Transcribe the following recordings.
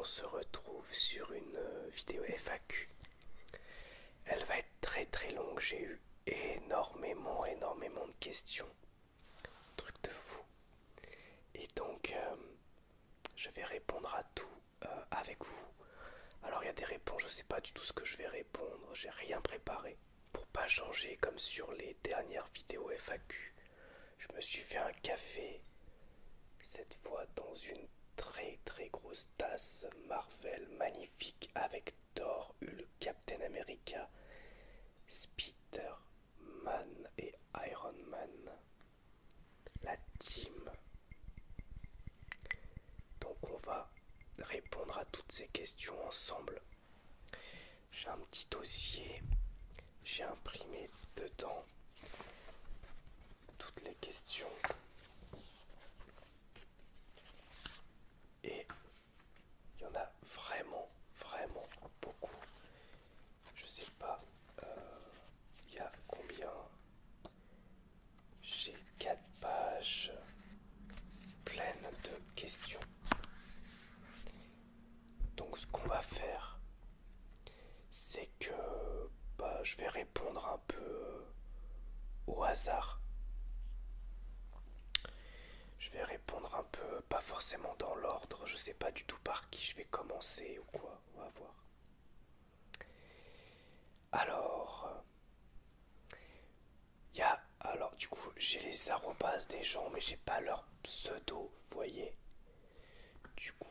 on se retrouve sur une vidéo FAQ. Elle va être très très longue, j'ai eu énormément de questions. Truc de fou. Et donc, je vais répondre à tout avec vous. Alors il y a des réponses, je sais pas du tout ce que je vais répondre, j'ai rien préparé. Pour pas changer comme sur les dernières vidéos FAQ, je me suis fait un café, cette fois dans une très grosse tasse Marvel magnifique avec Thor, Hulk, Captain America, Spider-Man et Iron Man. La team. Donc on va répondre à toutes ces questions ensemble. J'ai un petit dossier, j'ai imprimé dedans toutes les questions et il y en a vraiment beaucoup. Je sais pas, il y a combien? J'ai 4 pages pleines de questions. Donc ce qu'on va faire, c'est que je vais répondre un peu au hasard. Je vais répondre un peu, pas forcément dans l'ordre, je sais pas du tout par qui je vais commencer ou quoi, on va voir. Alors, alors du coup, j'ai les arrobas des gens, mais j'ai pas leur pseudo, vous voyez. Du coup,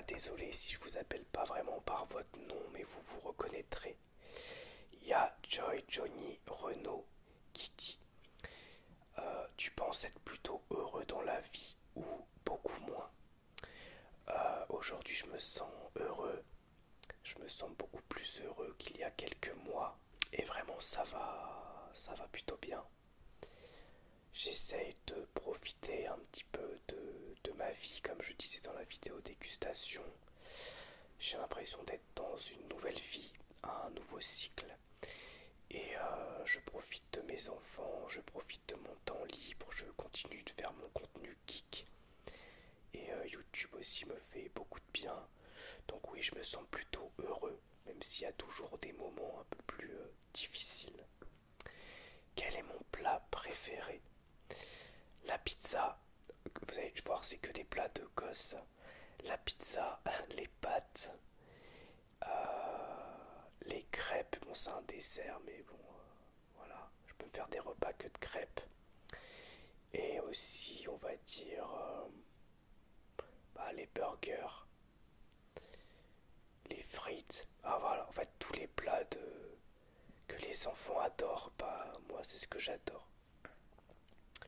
désolé si je vous appelle pas vraiment par votre nom, mais vous vous reconnaîtrez. Il y a Joy, Johnny, Renaud qui dit tu penses être plutôt heureux dans la vie ou beaucoup moins? Aujourd'hui, je me sens heureux. Je me sens beaucoup plus heureux qu'il y a quelques mois. Et vraiment, ça va plutôt bien. J'essaye de profiter un petit peu de ma vie, comme je disais dans la vidéo dégustation. J'ai l'impression d'être dans une nouvelle vie, un nouveau cycle. Et je profite de mes enfants, je profite de mon temps libre, je continue de faire mon contenu geek. Et YouTube aussi me fait beaucoup de bien. Donc oui, je me sens plutôt heureux, même s'il y a toujours des moments un peu plus difficiles. Quel est mon plat préféré? La pizza. Vous allez voir, c'est que des plats de gosses. La pizza, les pâtes, les crêpes. Bon, c'est un dessert, mais bon, voilà. Je peux me faire des repas que de crêpes. Et aussi, on va dire, les burgers, les frites. Ah voilà, en fait, tous les plats que les enfants adorent, moi, c'est ce que j'adore.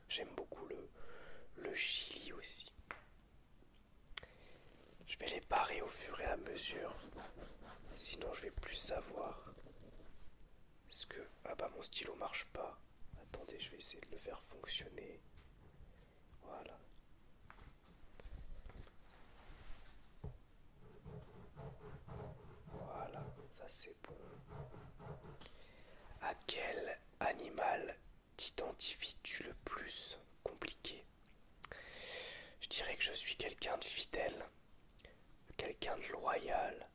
J'aime beaucoup le chili aussi. Je vais les parer au fur et à mesure. Sinon, je vais plus savoir. Est-ce que... Ah bah, mon stylo marche pas. Attendez, je vais essayer de le faire fonctionner. Voilà. Voilà, ça c'est bon. À quel animal t'identifies-tu le plus? Compliqué. Je dirais que je suis quelqu'un de fidèle, quelqu'un de loyal,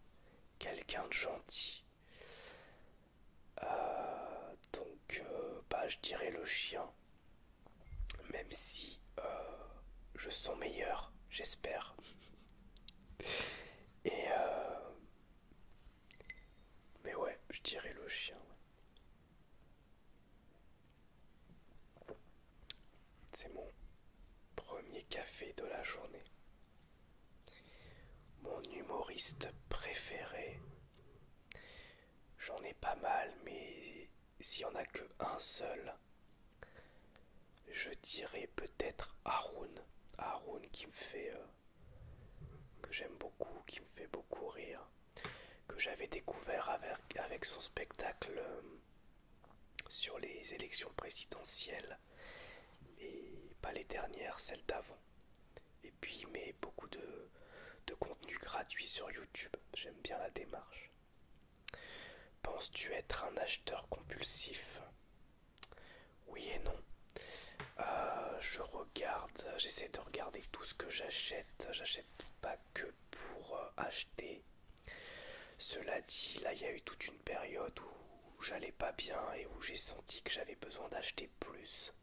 quelqu'un de gentil. Je dirais le chien, même si je sens meilleur, j'espère. Et mais ouais, je dirais le chien. C'est mon premier café de la journée. Mon humoriste préféré, j'en ai pas mal, mais s'il n'y en a que un seul, je dirais peut-être Haroun. Haroun qui me fait... que j'aime beaucoup, qui me fait beaucoup rire. Que j'avais découvert avec son spectacle sur les élections présidentielles. Et pas les dernières, celles d'avant. Et puis il met beaucoup de contenu gratuit sur YouTube. J'aime bien la démarche. Penses-tu être un acheteur compulsif? Oui et non. J'essaie de regarder tout ce que j'achète. J'achète pas que pour acheter. Cela dit, là il y a eu toute une période où j'allais pas bien et où j'ai senti que j'avais besoin d'acheter plus.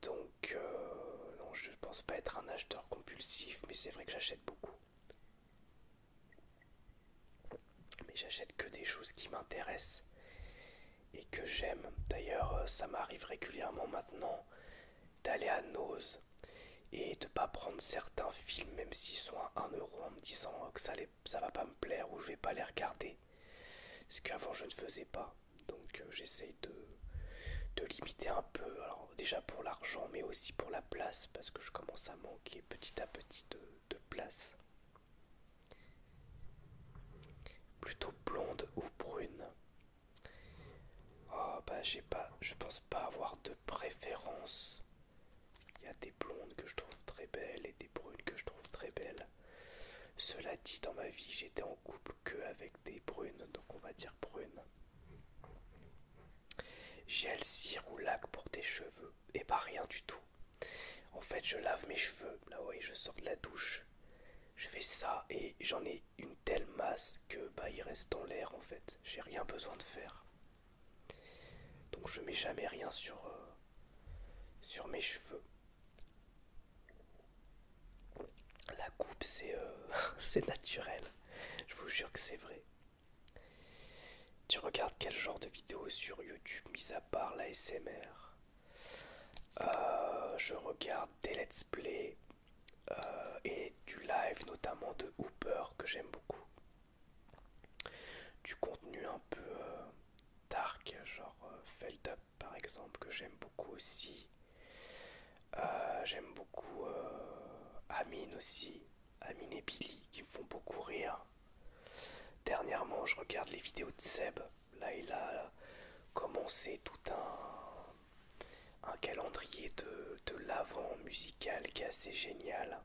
Donc non, je pense pas être un acheteur compulsif, mais c'est vrai que j'achète beaucoup. Mais j'achète que des choses qui m'intéressent et que j'aime. D'ailleurs, ça m'arrive régulièrement maintenant d'aller à Nose et de pas prendre certains films même s'ils sont à 1 € en me disant que ça va pas me plaire ou je vais pas les regarder. Ce qu'avant je ne faisais pas. Donc j'essaye de limiter un peu, alors déjà pour l'argent mais aussi pour la place parce que je commence à manquer petit à petit de place. Plutôt blonde ou brune? Oh bah je pense pas avoir de préférence. Il y a des blondes que je trouve très belles et des brunes que je trouve très belles. Cela dit, dans ma vie, j'étais en couple que avec des brunes, donc on va dire brunes. Gel, cire ou lac pour tes cheveux? Et bah rien du tout. En fait, je lave mes cheveux, là oui, je sors de la douche. Je fais ça et j'en ai une telle masse que bah il reste dans l'air en fait. J'ai rien besoin de faire. Donc je mets jamais rien sur mes cheveux. La coupe c'est naturel. Je vous jure que c'est vrai. Tu regardes quel genre de vidéos sur YouTube, mis à part la SMR? Je regarde des let's play et du live, notamment de Hooper, que j'aime beaucoup. Du contenu un peu dark, genre Feld Up par exemple, que j'aime beaucoup aussi. J'aime beaucoup Amine aussi, Amine et Billy, qui me font beaucoup rire. Dernièrement, je regarde les vidéos de Seb. Là, il a commencé tout un calendrier de l'avant musical qui est assez génial.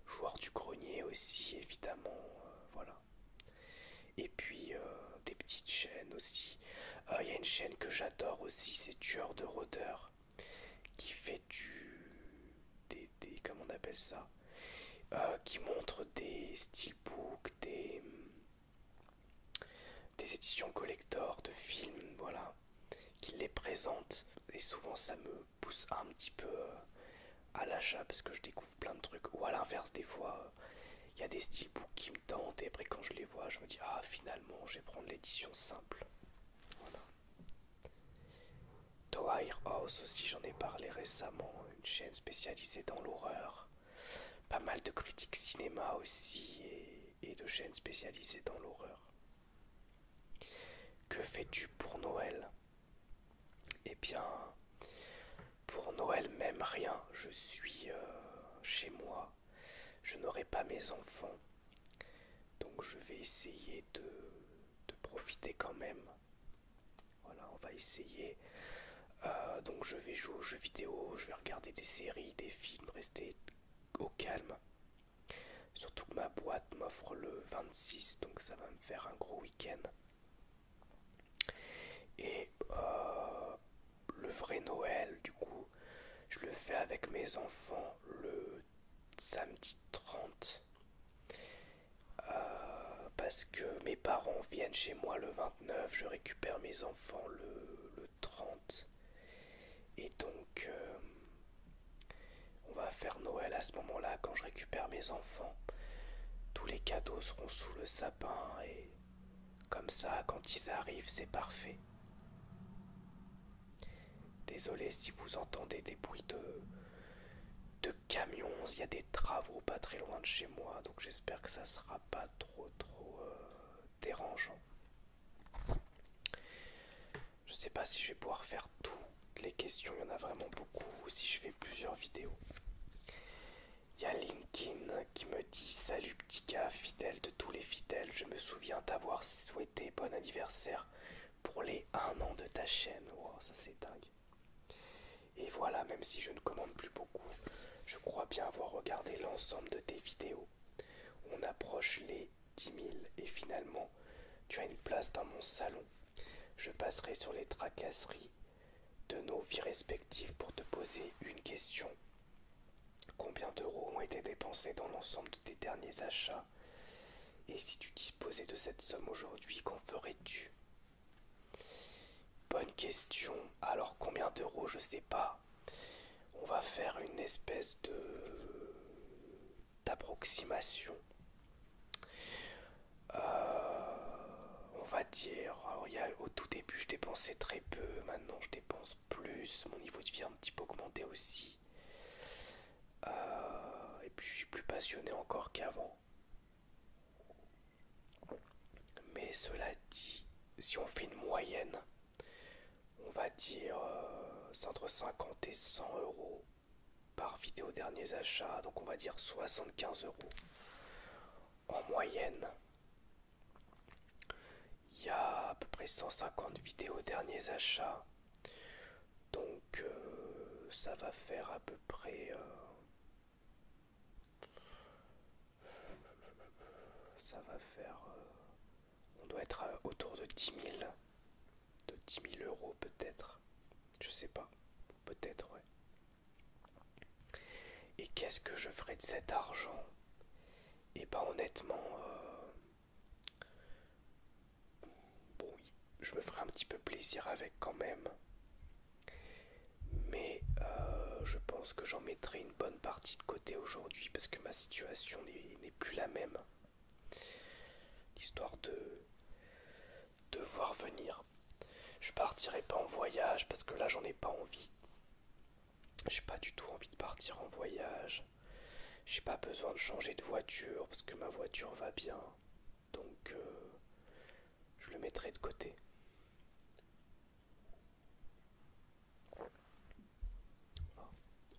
Joueur du grenier aussi, évidemment. Voilà. Et puis, des petites chaînes aussi. Il y a une chaîne que j'adore aussi, c'est Tueur de rôdeurs, qui fait comment on appelle ça, qui montre des steelbooks, des éditions collector de films, voilà, qui les présente. Et souvent ça me pousse un petit peu à l'achat parce que je découvre plein de trucs. Ou à l'inverse, des fois, il y a des steelbooks qui me tentent et après quand je les vois, je me dis ah finalement je vais prendre l'édition simple. Voilà. Tower House aussi, j'en ai parlé récemment, une chaîne spécialisée dans l'horreur. Pas mal de critiques cinéma aussi et de chaînes spécialisées dans l'horreur. Que fais-tu pour Noël? Eh bien, pour Noël même rien. Je suis chez moi. Je n'aurai pas mes enfants. Donc je vais essayer de profiter quand même. Voilà, on va essayer. Donc je vais jouer aux jeux vidéo, je vais regarder des séries, des films, rester au calme. Surtout que ma boîte m'offre le 26, donc ça va me faire un gros week-end. Et le vrai Noël, du coup, je le fais avec mes enfants le samedi 30. Parce que mes parents viennent chez moi le 29, je récupère mes enfants le 30. Et donc, on va faire Noël à ce moment-là quand je récupère mes enfants. Tous les cadeaux seront sous le sapin et comme ça, quand ils arrivent, c'est parfait. Désolé si vous entendez des bruits de camions, il y a des travaux pas très loin de chez moi, donc j'espère que ça sera pas trop dérangeant. Je sais pas si je vais pouvoir faire toutes les questions, il y en a vraiment beaucoup, ou si je fais plusieurs vidéos. Il y a Linkin qui me dit: salut petit gars, fidèle de tous les fidèles, je me souviens t'avoir souhaité bon anniversaire pour les 1 an de ta chaîne. Wow, ça c'est dingue. Et voilà, même si je ne commande plus beaucoup, je crois bien avoir regardé l'ensemble de tes vidéos. On approche les 10 000 et finalement, tu as une place dans mon salon. Je passerai sur les tracasseries de nos vies respectives pour te poser une question. Combien d'euros ont été dépensés dans l'ensemble de tes derniers achats? Et si tu disposais de cette somme aujourd'hui, qu'en ferais-tu? Bonne question. Alors combien d'euros, je sais pas. On va faire une espèce de d'approximation. On va dire, alors au tout début je dépensais très peu, maintenant je dépense plus, mon niveau de vie a un petit peu augmenté aussi. Et puis je suis plus passionné encore qu'avant. Mais cela dit, si on fait une moyenne, on va dire c'est entre 50 et 100 euros par vidéo derniers achats, donc on va dire 75 euros en moyenne. Il y a à peu près 150 vidéos derniers achats, donc ça va faire à peu près ça va faire on doit être autour de 10 000 euros peut-être, je sais pas, peut-être, ouais. Et qu'est-ce que je ferais de cet argent? Et ben honnêtement, bon, oui, je me ferais un petit peu plaisir avec quand même, mais je pense que j'en mettrai une bonne partie de côté aujourd'hui parce que ma situation n'est plus la même. L'histoire de voir venir. Je partirai pas en voyage parce que là j'en ai pas envie. J'ai pas du tout envie de partir en voyage. J'ai pas besoin de changer de voiture parce que ma voiture va bien. Donc je le mettrai de côté.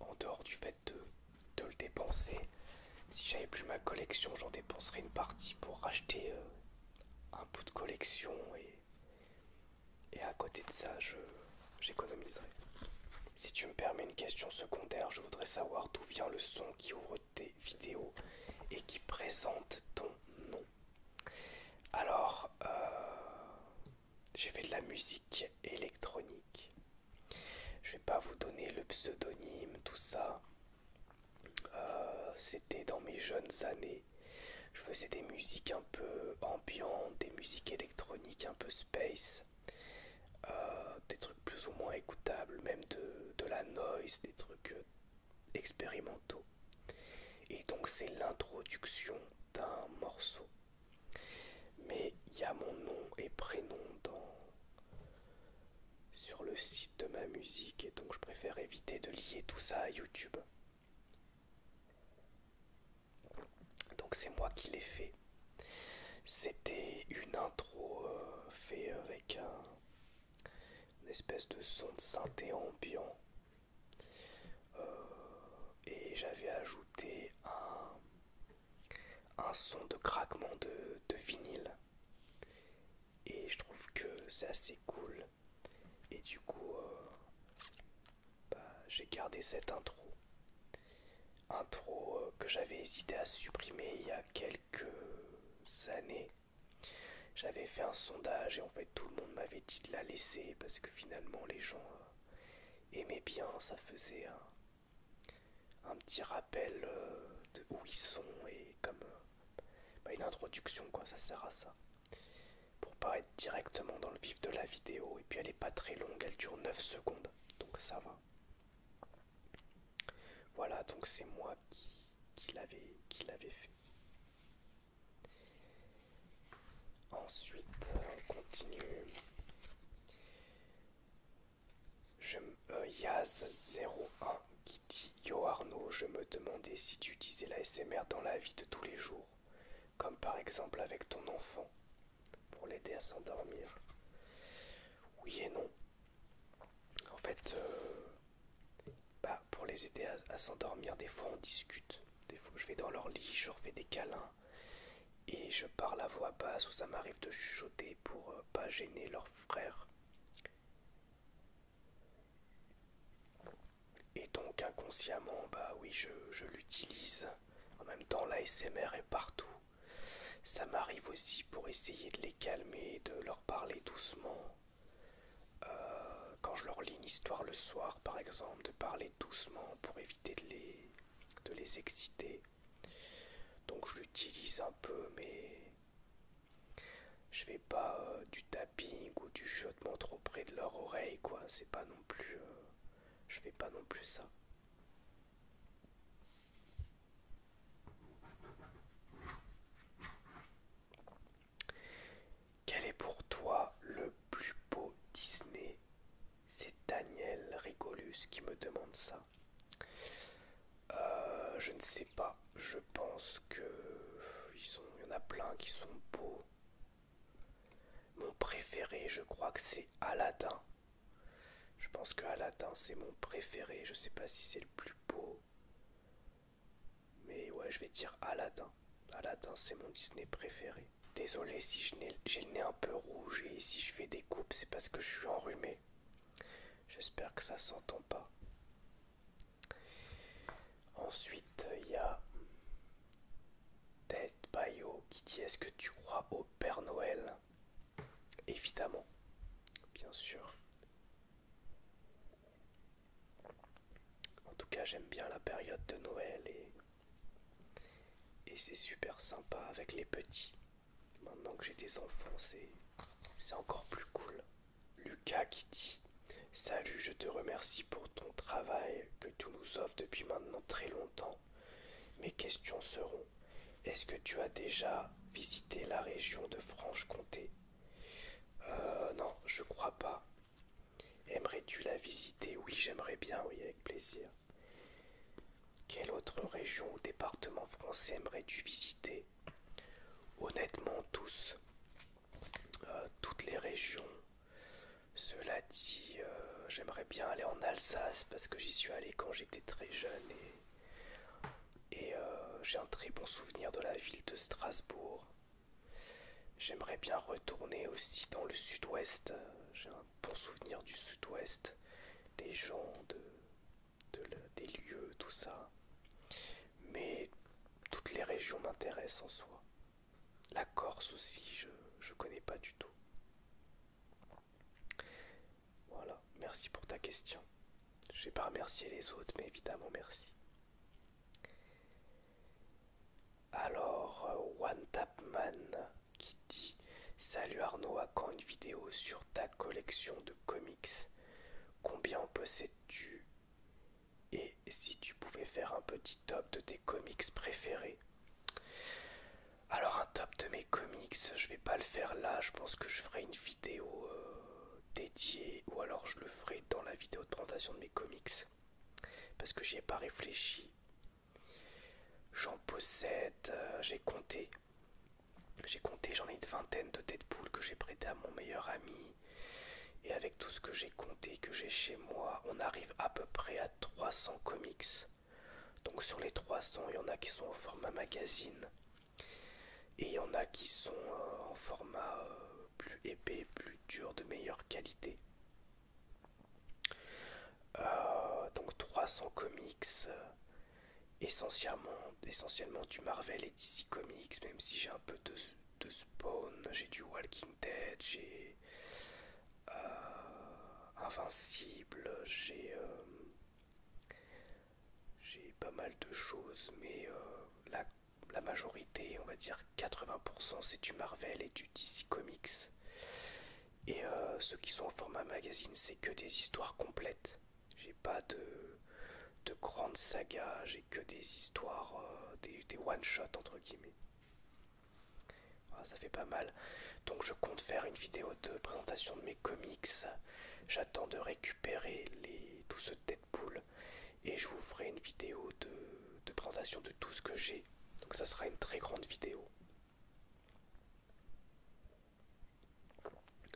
En dehors du fait de le dépenser, si j'avais plus ma collection, j'en dépenserais une partie pour racheter un bout de collection et à côté de ça, j'économiserai. Si tu me permets une question secondaire, je voudrais savoir d'où vient le son qui ouvre tes vidéos et qui présente ton nom. Alors, j'ai fait de la musique électronique. Je vais pas vous donner le pseudonyme, tout ça. C'était dans mes jeunes années. Je faisais des musiques un peu ambiantes, des musiques électroniques un peu space. Des trucs plus ou moins écoutables, même de la noise, des trucs expérimentaux. Et donc c'est l'introduction d'un morceau. Mais il y a mon nom et prénom sur le site de ma musique et donc je préfère éviter de lier tout ça à YouTube. Donc c'est moi qui l'ai fait. C'était une intro fait avec une espèce de son de synthé ambiant. Et j'avais ajouté un son de craquement de vinyle. Et je trouve que c'est assez cool. Et du coup, j'ai gardé cette intro. Intro que j'avais hésité à supprimer il y a quelques années. J'avais fait un sondage et en fait tout le monde m'avait dit de la laisser parce que finalement les gens aimaient bien, ça faisait un petit rappel de où ils sont et comme une introduction quoi, ça sert à ça. Pour pas être directement dans le vif de la vidéo et puis elle est pas très longue, elle dure 9 secondes donc ça va. Voilà, donc c'est moi qui l'avais fait. Ensuite, on continue. Yaz01 qui dit Yo Arnaud, je me demandais si tu utilisais la SMR dans la vie de tous les jours, comme par exemple avec ton enfant, pour l'aider à s'endormir. Oui et non. En fait, pour les aider à s'endormir, des fois on discute. Des fois je vais dans leur lit, je leur fais des câlins et je parle à voix basse ou ça m'arrive de chuchoter pour pas gêner leurs frères. Et donc inconsciemment, bah oui, je l'utilise. En même temps, l'ASMR est partout. Ça m'arrive aussi pour essayer de les calmer, de leur parler doucement. Quand je leur lis une histoire le soir, par exemple, de parler doucement pour éviter de les exciter. Donc je l'utilise un peu, mais je fais pas du tapping ou du chuchotement trop près de leur oreille, quoi. C'est pas non plus. Je fais pas non plus ça. Quel est pour toi le plus beau Disney? C'est Daniel Rigolus qui me demande ça. Je ne sais pas. Je pense que il y en a plein qui sont beaux. Mon préféré, je crois que c'est Aladdin. Je pense que Aladdin c'est mon préféré. Je sais pas si c'est le plus beau, mais ouais, je vais dire Aladdin. Aladdin c'est mon Disney préféré. Désolé si j'ai le nez un peu rouge et si je fais des coupes, c'est parce que je suis enrhumé. J'espère que ça s'entend pas. Ensuite, il y a Dead Bio qui dit: est-ce que tu crois au Père Noël? Évidemment, bien sûr. En tout cas, j'aime bien la période de Noël et c'est super sympa avec les petits. Maintenant que j'ai des enfants, c'est encore plus cool. Lucas qui dit: salut, je te remercie pour ton travail que tu nous offres depuis maintenant très longtemps. Mes questions seront: est-ce que tu as déjà visité la région de Franche-Comté? Non, je crois pas. Aimerais-tu la visiter? Oui, j'aimerais bien, oui, avec plaisir. Quelle autre région ou département français aimerais-tu visiter? Honnêtement, tous. Toutes les régions. Cela dit, j'aimerais bien aller en Alsace parce que j'y suis allé quand j'étais très jeune et j'ai un très bon souvenir de la ville de Strasbourg. J'aimerais bien retourner aussi dans le sud-ouest. J'ai un bon souvenir du sud-ouest, des gens, des lieux, tout ça. Mais toutes les régions m'intéressent en soi. La Corse aussi, je connais pas du tout. Voilà, merci pour ta question. Je vais pas remercier les autres, mais évidemment merci. Alors, One Tapman qui dit: salut Arnaud, à quand une vidéo sur ta collection de comics? Combien en possèdes-tu? Et si tu pouvais faire un petit top de tes comics préférés? Alors un top de mes comics, je vais pas le faire là, je pense que je ferai une vidéo dédiée ou alors je le ferai dans la vidéo de présentation de mes comics parce que j'y ai pas réfléchi. J'en possède, j'en ai une vingtaine de Deadpool que j'ai prêté à mon meilleur ami. Et avec tout ce que j'ai compté, que j'ai chez moi, on arrive à peu près à 300 comics. Donc sur les 300, il y en a qui sont en format magazine. Et il y en a qui sont en format plus épais, plus dur, de meilleure qualité. Donc 300 comics, essentiellement du Marvel et DC Comics, même si j'ai un peu de Spawn, j'ai du Walking Dead, j'ai Invincible, j'ai pas mal de choses, mais la majorité, on va dire 80%, c'est du Marvel et du DC Comics. Et ceux qui sont en format magazine, c'est que des histoires complètes. J'ai pas de grandes sagas, j'ai que des histoires, des one-shots entre guillemets. Voilà, ça fait pas mal. Donc je compte faire une vidéo de présentation de mes comics. J'attends de récupérer tout ce Deadpool et je vous ferai une vidéo de présentation de tout ce que j'ai. Donc ça sera une très grande vidéo.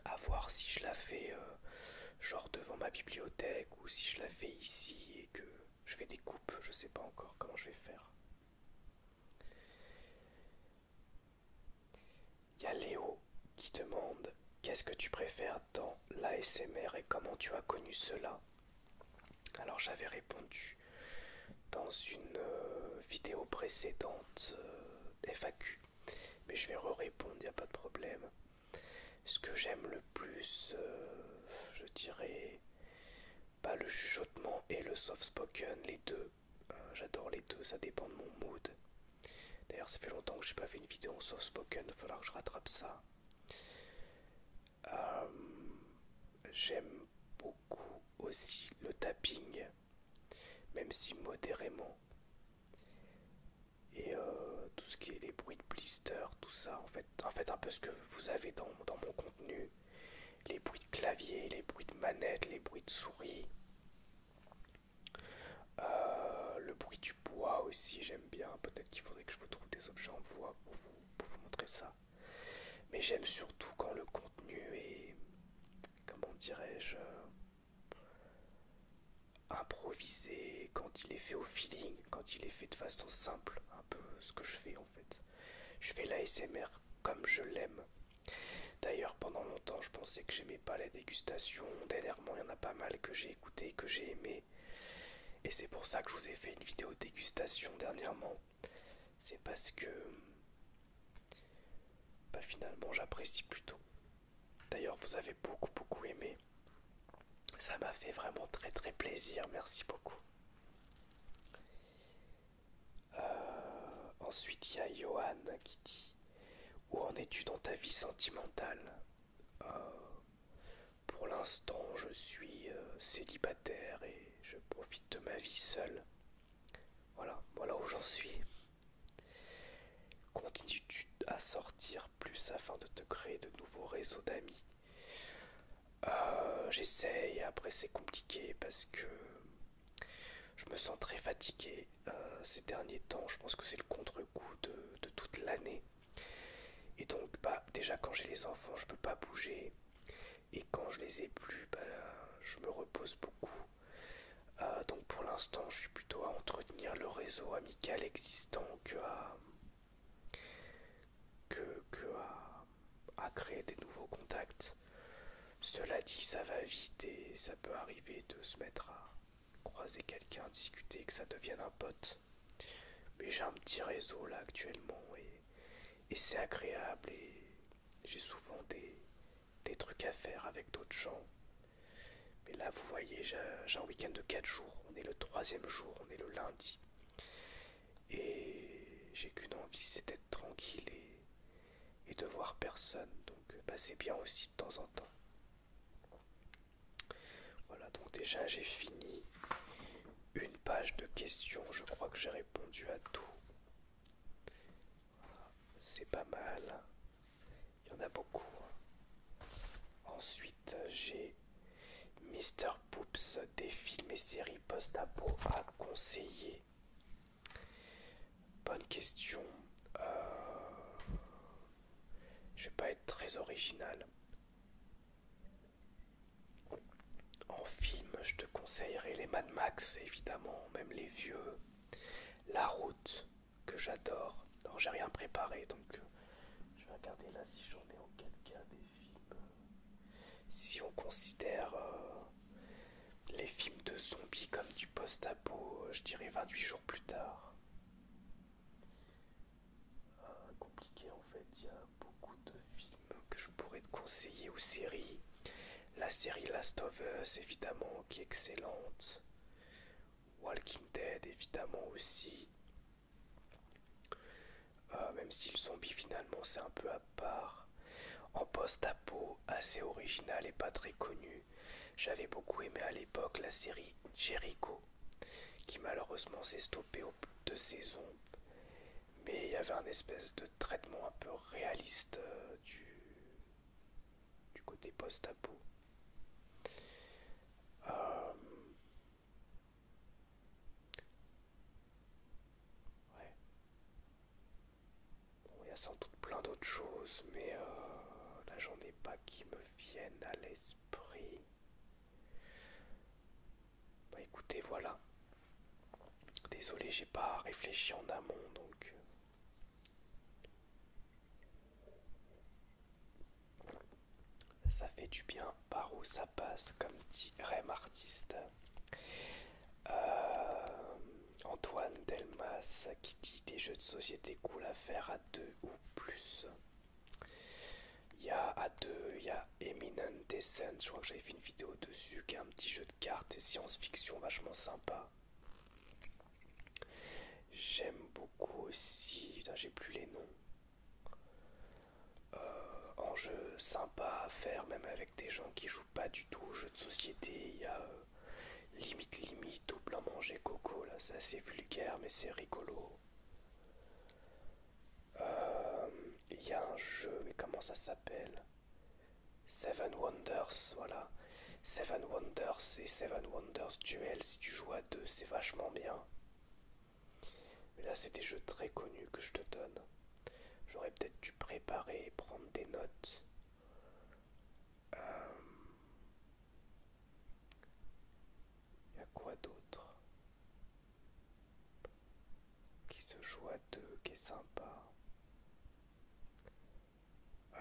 À voir si je la fais genre devant ma bibliothèque ou si je la fais ici et que je fais des coupes. Je sais pas encore comment je vais faire. Il y a Léo qui demande: qu'est-ce que tu préfères dans l'ASMR et comment tu as connu cela? Alors j'avais répondu dans une vidéo précédente FAQ, mais je vais répondre, il n'y a pas de problème. Ce que j'aime le plus, je dirais, le chuchotement et le soft spoken, les deux. j'adore les deux, ça dépend de mon mood. D'ailleurs, ça fait longtemps que j'ai pas fait une vidéo en soft spoken, il va falloir que je rattrape ça. Euh, J'aime beaucoup aussi le tapping, même si modérément. Et tout ce qui est les bruits de blister, tout ça, en fait un peu ce que vous avez dans mon contenu, les bruits de clavier, les bruits de manette, les bruits de souris, le bruit du bois aussi, j'aime bien. Peut-être qu'il faudrait que je vous trouve des objets en bois pour vous montrer ça. Mais j'aime surtout quand le contenu est, comment dirais-je, improvisé, quand il est fait au feeling, quand il est fait de façon simple, un peu ce que je fais en fait. Je fais l'ASMR comme je l'aime. D'ailleurs, pendant longtemps, je pensais que j'aimais pas la dégustation. Dernièrement, il y en a pas mal que j'ai écouté, que j'ai aimé. Et c'est pour ça que je vous ai fait une vidéo dégustation dernièrement. C'est parce que, bah, finalement, j'apprécie plutôt. D'ailleurs, vous avez beaucoup aimé. Ça m'a fait vraiment très plaisir. Merci beaucoup. Ensuite, il y a Johan qui dit: où en es-tu dans ta vie sentimentale? Pour l'instant, je suis célibataire et je profite de ma vie seule. Voilà où j'en suis. Continues-tu à sortir plus afin de te créer de nouveaux réseaux d'amis? J'essaye, après c'est compliqué parce que je me sens très fatigué ces derniers temps. Je pense que c'est le contre-coup de toute l'année. Et donc, bah, déjà quand j'ai les enfants, je peux pas bouger. Et quand je les ai plus, bah, je me repose beaucoup. Donc pour l'instant, je suis plutôt à entretenir le réseau amical existant à créer des nouveaux contacts. Cela dit, ça va vite et ça peut arriver de se mettre à croiser quelqu'un, discuter, que ça devienne un pote. Mais j'ai un petit réseau là actuellement et c'est agréable et j'ai souvent des trucs à faire avec d'autres gens. Mais là, vous voyez, j'ai un week-end de 4 jours. On est le troisième jour, on est le lundi. Et j'ai qu'une envie, c'est d'être tranquille et de voir personne. Donc, bah, c'est bien aussi de temps en temps. Voilà, donc déjà, j'ai fini une page de questions. Je crois que j'ai répondu à tout. C'est pas mal. Il y en a beaucoup. Ensuite, j'ai Mister Poops, des films et séries post-apo à conseiller. Bonne question. Je vais pas être très original. En film, je te conseillerais les Mad Max, évidemment, même les vieux. La Route, que j'adore. Alors, j'ai rien préparé, donc je vais regarder là si j'en ai en 4K des films. Si on considère les films de zombies comme du post-apo, je dirais 28 jours plus tard. Compliqué en fait, il y a beaucoup de films que je pourrais te conseiller ou séries. La série Last of Us évidemment qui est excellente. Walking Dead évidemment aussi. Même si le zombie finalement c'est un peu à part. En post-apo assez original et pas très connu. J'avais beaucoup aimé à l'époque la série Jericho qui malheureusement s'est stoppée au bout de 2 saisons. Mais il y avait un espèce de traitement un peu réaliste du côté post-apo. Euh, ouais. Bon, il y a sans doute plein d'autres choses, mais là j'en ai pas qui me viennent à l'esprit. Bah écoutez, voilà. Désolé, j'ai pas réfléchi en amont, donc ça fait du bien par où ça passe, comme dit Rem Artiste. Antoine Delmas qui dit des jeux de société cool à faire à deux ou plus. Il y a à deux, il y a Eminent Descent, je crois que j'avais fait une vidéo dessus, qui est un petit jeu de cartes et science-fiction vachement sympa. j'aime beaucoup aussi, putain, j'ai plus les noms. En jeu sympa à faire, même avec des gens qui jouent pas du tout aux jeux de société, il y a limite ou blanc manger coco, là c'est assez vulgaire mais c'est rigolo. Il y a un jeu, mais comment ça s'appelle? Seven Wonders, voilà. Seven Wonders et Seven Wonders Duel, si tu joues à deux, c'est vachement bien. Mais là, c'est des jeux très connus que je te donne. J'aurais peut-être dû préparer et prendre des notes. Il y a quoi d'autre qui se joue à deux, qui est sympa? Euh,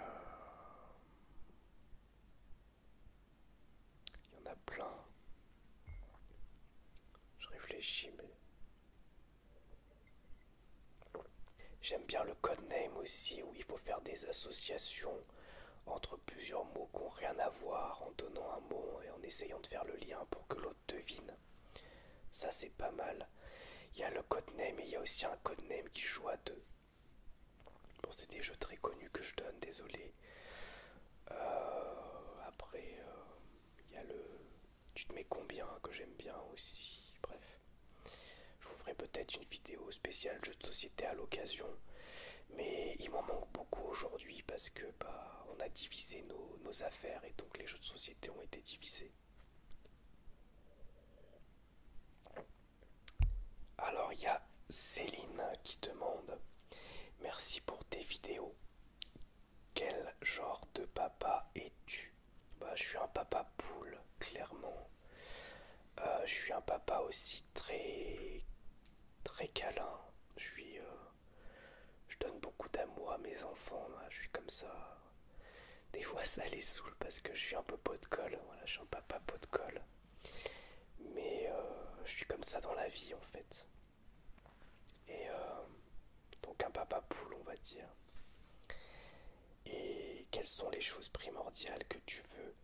Il y en a plein. Je réfléchis, mais j'aime bien le codename aussi, où il faut faire des associations entre plusieurs mots qui n'ont rien à voir, en donnant un mot et en essayant de faire le lien pour que l'autre devine. Ça, c'est pas mal. Il y a le codename et il y a aussi un codename qui joue à deux. Bon, c'est des jeux très connus que je donne, désolé. Après, il y a le tu te mets combien que j'aime bien aussi. Bref, je vous ferai peut-être une vidéo spéciale jeu de société à l'occasion. Mais il m'en manque beaucoup aujourd'hui parce que bah, on a divisé nos affaires et donc les jeux de société ont été divisés. Alors il y a Céline qui demande: merci pour tes vidéos. Quel genre de papa es-tu? Bah, je suis un papa poule, clairement. Je suis un papa aussi très câlin. Je donne beaucoup d'amour à mes enfants. Là. Je suis comme ça. Des fois, ça les saoule parce que je suis un peu pot de colle. Voilà, je suis un papa pot de colle. Mais je suis comme ça dans la vie en fait. Et donc un papa poule, on va dire. Et quelles sont les choses primordiales que tu veux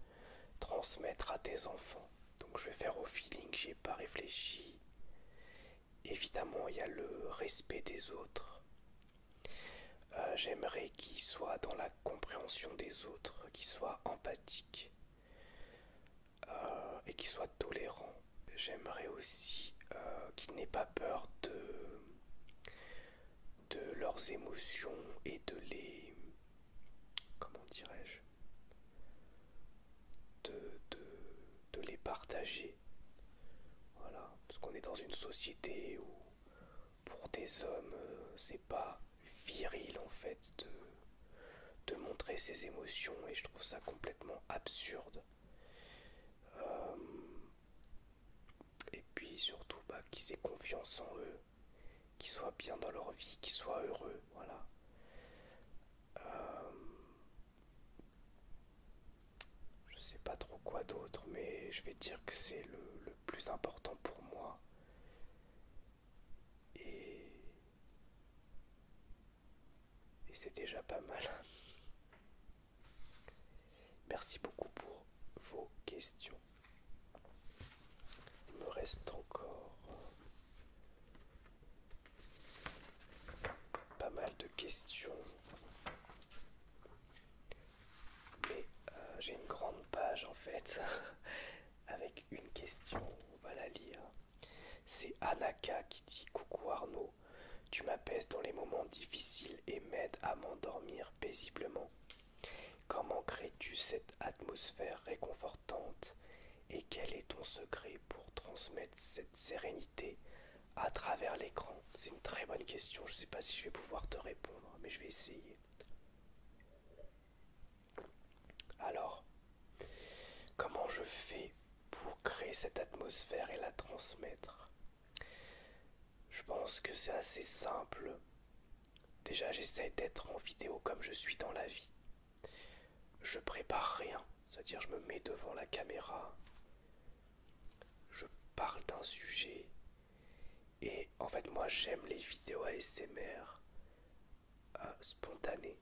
transmettre à tes enfants? Donc je vais faire au feeling, j'y ai pas réfléchi. Évidemment, il y a le respect des autres. J'aimerais qu'ils soient dans la compréhension des autres, qu'ils soient empathiques et qu'ils soient tolérants. J'aimerais aussi qu'ils n'aient pas peur de leurs émotions et de les, comment dirais-je, de, de, de les partager. Voilà, parce qu'on est dans une société où pour des hommes, c'est pas viril en fait de montrer ses émotions et je trouve ça complètement absurde. Euh, et puis surtout bah, qu'ils aient confiance en eux, qu'ils soient bien dans leur vie, qu'ils soient heureux, voilà. Je sais pas trop quoi d'autre, mais je vais dire que c'est le plus important pour moi. Et, et c'est déjà pas mal. Merci beaucoup pour vos questions. Il me reste encore pas mal de questions. Mais j'ai une grande page en fait avec une question. On va la lire. C'est Anaka qui dit: coucou Arnaud, tu m'apaises dans les moments difficiles et m'aides à m'endormir paisiblement. Comment crées-tu cette atmosphère réconfortante et quel est ton secret pour transmettre cette sérénité à travers l'écran? C'est une très bonne question, je ne sais pas si je vais pouvoir te répondre, mais je vais essayer. Alors, comment je fais pour créer cette atmosphère et la transmettre? Je pense que c'est assez simple. Déjà, j'essaie d'être en vidéo comme je suis dans la vie. Je prépare rien, c'est-à-dire je me mets devant la caméra, je parle d'un sujet et en fait moi j'aime les vidéos ASMR spontanées.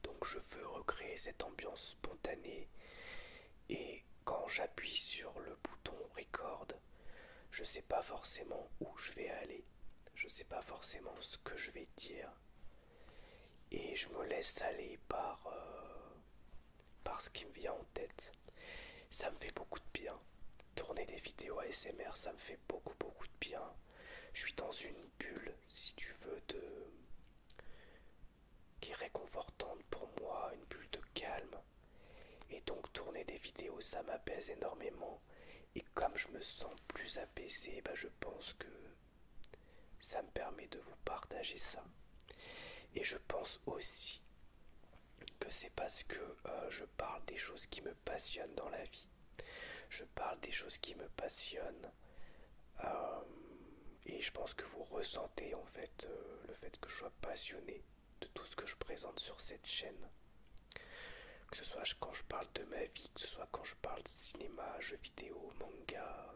Donc je veux recréer cette ambiance spontanée et quand j'appuie sur le bouton record, je sais pas forcément où je vais aller. je sais pas forcément ce que je vais dire et je me laisse aller par ce qui me vient en tête. Ça me fait beaucoup de bien. Tourner des vidéos ASMR, ça me fait beaucoup de bien. Je suis dans une bulle, si tu veux, qui est réconfortante pour moi, une bulle de calme. Et donc tourner des vidéos, ça m'apaise énormément. Et comme je me sens plus apaisé, bah, je pense que ça me permet de vous partager ça. Et je pense aussi que c'est parce que je parle des choses qui me passionnent dans la vie. Je parle des choses qui me passionnent. euh, et je pense que vous ressentez en fait le fait que je sois passionné de tout ce que je présente sur cette chaîne. Que ce soit quand je parle de ma vie, que ce soit quand je parle de cinéma, jeux vidéo, manga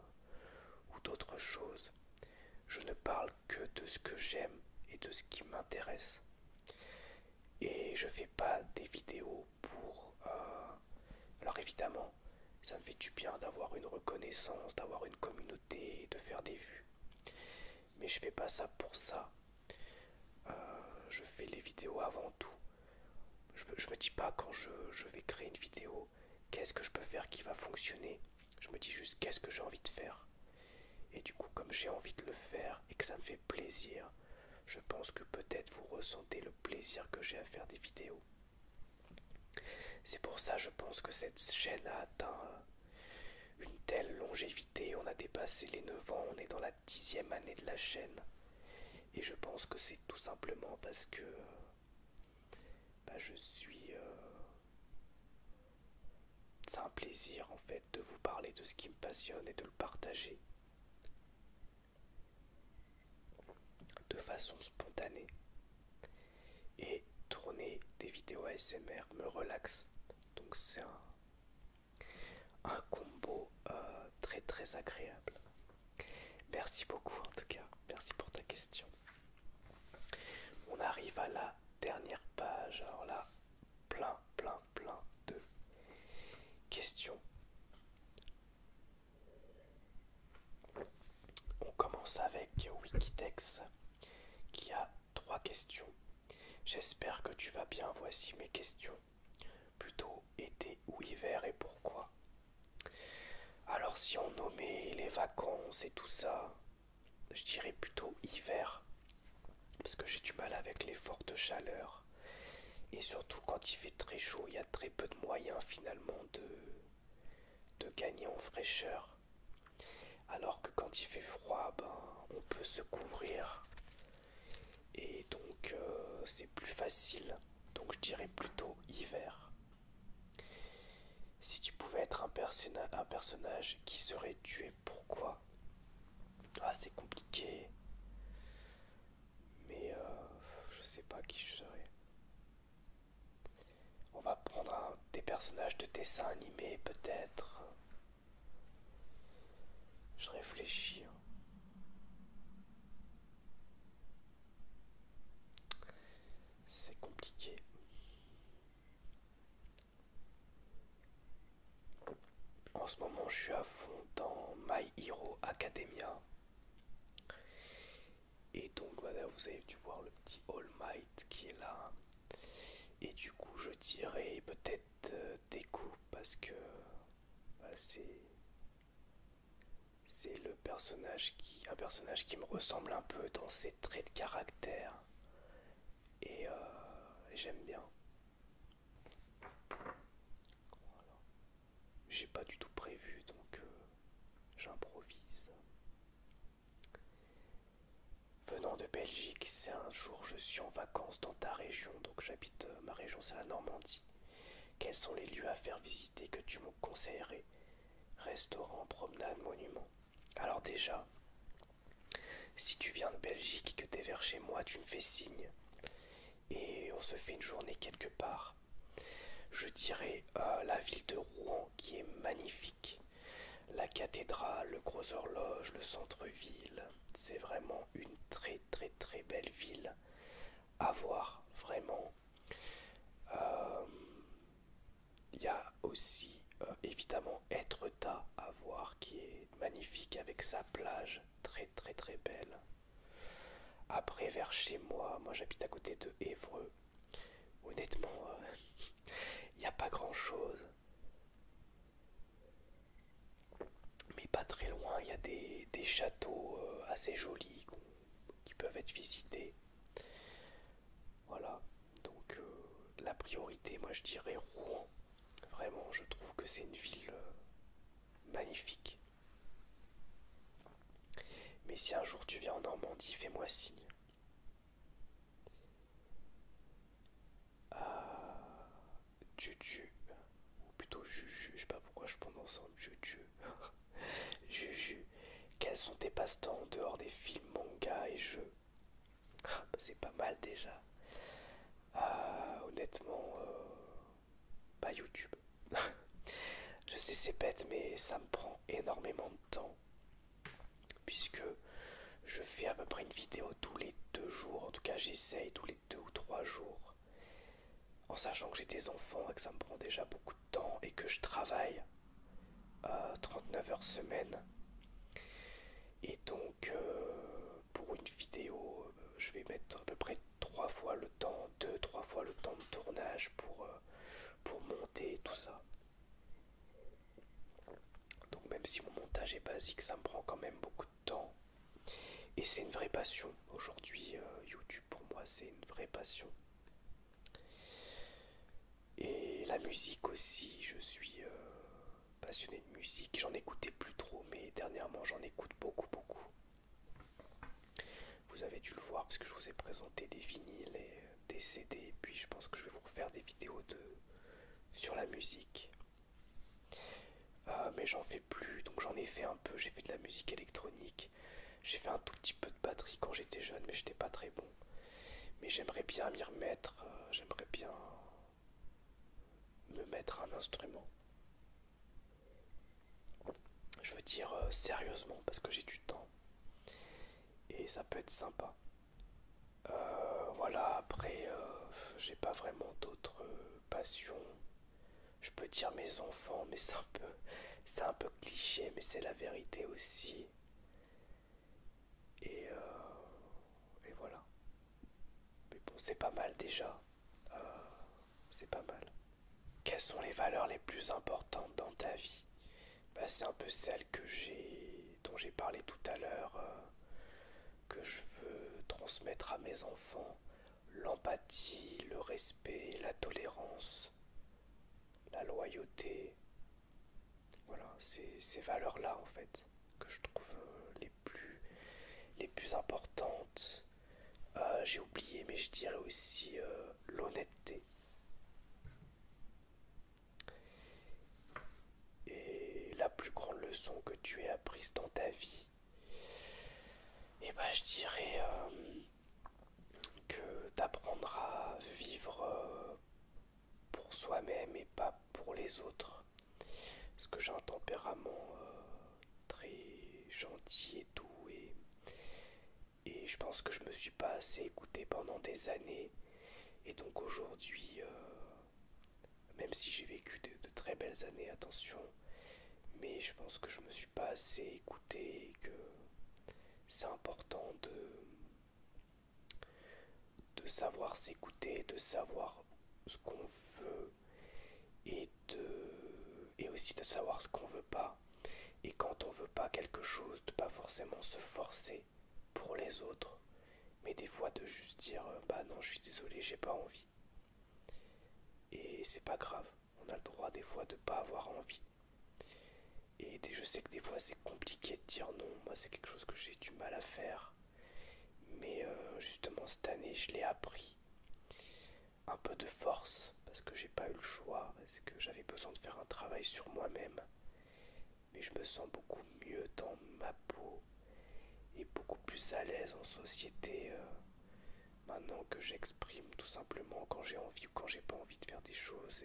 ou d'autres choses. Je ne parle que de ce que j'aime et de ce qui m'intéresse. Et je fais pas des vidéos pour... Alors évidemment, ça me fait du bien d'avoir une reconnaissance, d'avoir une communauté, de faire des vues. Mais je fais pas ça pour ça. Je fais les vidéos avant tout. Je me dis pas quand je vais créer une vidéo, qu'est-ce que je peux faire qui va fonctionner. Je me dis juste qu'est-ce que j'ai envie de faire. Et du coup, comme j'ai envie de le faire et que ça me fait plaisir, je pense que peut-être vous ressentez le plaisir que j'ai à faire des vidéos. C'est pour ça, je pense que cette chaîne a atteint une telle longévité. On a dépassé les 9 ans, on est dans la 10e année de la chaîne. Et je pense que c'est tout simplement parce que je suis... c'est un plaisir en fait de vous parler de ce qui me passionne et de le partager de façon spontanée. Et tourner des vidéos ASMR me relaxe. Donc c'est un combo très agréable. Merci beaucoup en tout cas. Merci pour ta question. On arrive à la dernière page. Alors là, plein de questions. On commence avec Wikitex qui a 3 questions. J'espère que tu vas bien. Voici mes questions. Plutôt été ou hiver et pourquoi? Alors si on nommait les vacances et tout ça, je dirais plutôt hiver. Parce que j'ai du mal avec les fortes chaleurs. Et surtout quand il fait très chaud, il y a très peu de moyens finalement de gagner en fraîcheur. Alors que quand il fait froid, on peut se couvrir. Et donc c'est plus facile. Donc je dirais plutôt hiver. Si tu pouvais être un personnage, qui serait tué, pourquoi? Ah, c'est compliqué. Mais je sais pas qui je serais. On va prendre des personnages de dessin animé peut-être. Je réfléchis. C'est compliqué. En ce moment, je suis à fond dans My Hero Academia. Et donc, voilà, vous avez dû voir le petit All Might qui est là. Et du coup, je dirais peut-être Deku parce que c'est un personnage qui me ressemble un peu dans ses traits de caractère. Et j'aime bien. Voilà. J'ai pas du tout prévu, donc j'improvise. Venant de Belgique, c'est un jour je suis en vacances dans ta région, donc j'habite, ma région c'est la Normandie. Quels sont les lieux à faire visiter que tu me conseillerais? Restaurants, promenades, monuments. Alors déjà, si tu viens de Belgique et que t'es vers chez moi, tu me fais signe. Et on se fait une journée quelque part. Je dirais la ville de Rouen qui est magnifique. La cathédrale, le gros horloge, le centre-ville. C'est vraiment une très belle ville à voir, vraiment. Il y a aussi évidemment Étretat à voir qui est magnifique avec sa plage très belle. Après, vers chez moi, j'habite à côté de Évreux. Honnêtement, il n'y a pas grand-chose. Mais pas très loin, il y a des châteaux assez jolis qui peuvent être visités. Voilà. Donc la priorité, moi je dirais Rouen. Vraiment, je trouve que c'est une ville magnifique. Mais si un jour tu viens en Normandie, fais-moi signe. Ah, Juju, ou plutôt Juju, je sais pas pourquoi je prononce en Juju. Juju, quels sont tes passe-temps en dehors des films, mangas et jeux? C'est pas mal déjà. Honnêtement, pas YouTube. Je sais c'est bête mais ça me prend énormément de temps puisque je fais à peu près une vidéo tous les 2 jours, en tout cas j'essaye tous les 2 ou 3 jours, en sachant que j'ai des enfants et que ça me prend déjà beaucoup de temps et que je travaille à 39 heures semaine. Et donc pour une vidéo, je vais mettre à peu près 3 fois le temps, 2, 3 fois le temps de tournage pour monter tout ça. Donc même si mon montage est basique, ça me prend quand même beaucoup de temps. Et c'est une vraie passion. Aujourd'hui, YouTube pour moi, c'est une vraie passion. Et la musique aussi, je suis passionné de musique. J'en écoutais plus trop, mais dernièrement j'en écoute beaucoup, beaucoup. Vous avez dû le voir parce que je vous ai présenté des vinyles et des CD. Puis je pense que je vais vous refaire des vidéos sur la musique. Mais j'en fais plus, donc j'en ai fait un peu. J'ai fait de la musique électronique. J'ai fait un tout petit peu de batterie quand j'étais jeune, mais j'étais pas très bon. Mais j'aimerais bien m'y remettre. J'aimerais bien me mettre un instrument. Je veux dire sérieusement parce que j'ai du temps et ça peut être sympa. Voilà, après j'ai pas vraiment d'autres passions. Je peux dire mes enfants, mais c'est un peu cliché, mais c'est la vérité aussi. Et, et voilà. Mais bon, c'est pas mal déjà. Euh, c'est pas mal. Quelles sont les valeurs les plus importantes dans ta vie? Bah, c'est un peu celle dont j'ai parlé tout à l'heure, que je veux transmettre à mes enfants. L'empathie, le respect, la tolérance, la loyauté. Voilà, c'est ces valeurs-là en fait que je trouve les plus importantes. J'ai oublié, mais je dirais aussi l'honnêteté. Et la plus grande leçon que tu aies apprise dans ta vie, et ben je dirais que d'apprendre à vivre pour soi-même et pas pour les autres. Parce que j'ai un tempérament très gentil et doux et je pense que je me suis pas assez écouté pendant des années. Et donc aujourd'hui, même si j'ai vécu de très belles années, attention, mais je pense que je me suis pas assez écouté et que c'est important de savoir s'écouter, de savoir ce qu'on veut et aussi de savoir ce qu'on veut pas. Et quand on veut pas quelque chose, de pas forcément se forcer pour les autres, mais des fois de juste dire bah non, je suis désolé, j'ai pas envie. Et c'est pas grave, on a le droit des fois de pas avoir envie. Et je sais que des fois c'est compliqué de dire non, moi c'est quelque chose que j'ai du mal à faire. Mais justement cette année je l'ai appris. Un peu de force, parce que j'ai pas eu le choix, parce que j'avais besoin de faire un travail sur moi-même. Mais je me sens beaucoup mieux dans ma peau et beaucoup plus à l'aise en société maintenant que j'exprime tout simplement quand j'ai envie ou quand j'ai pas envie de faire des choses.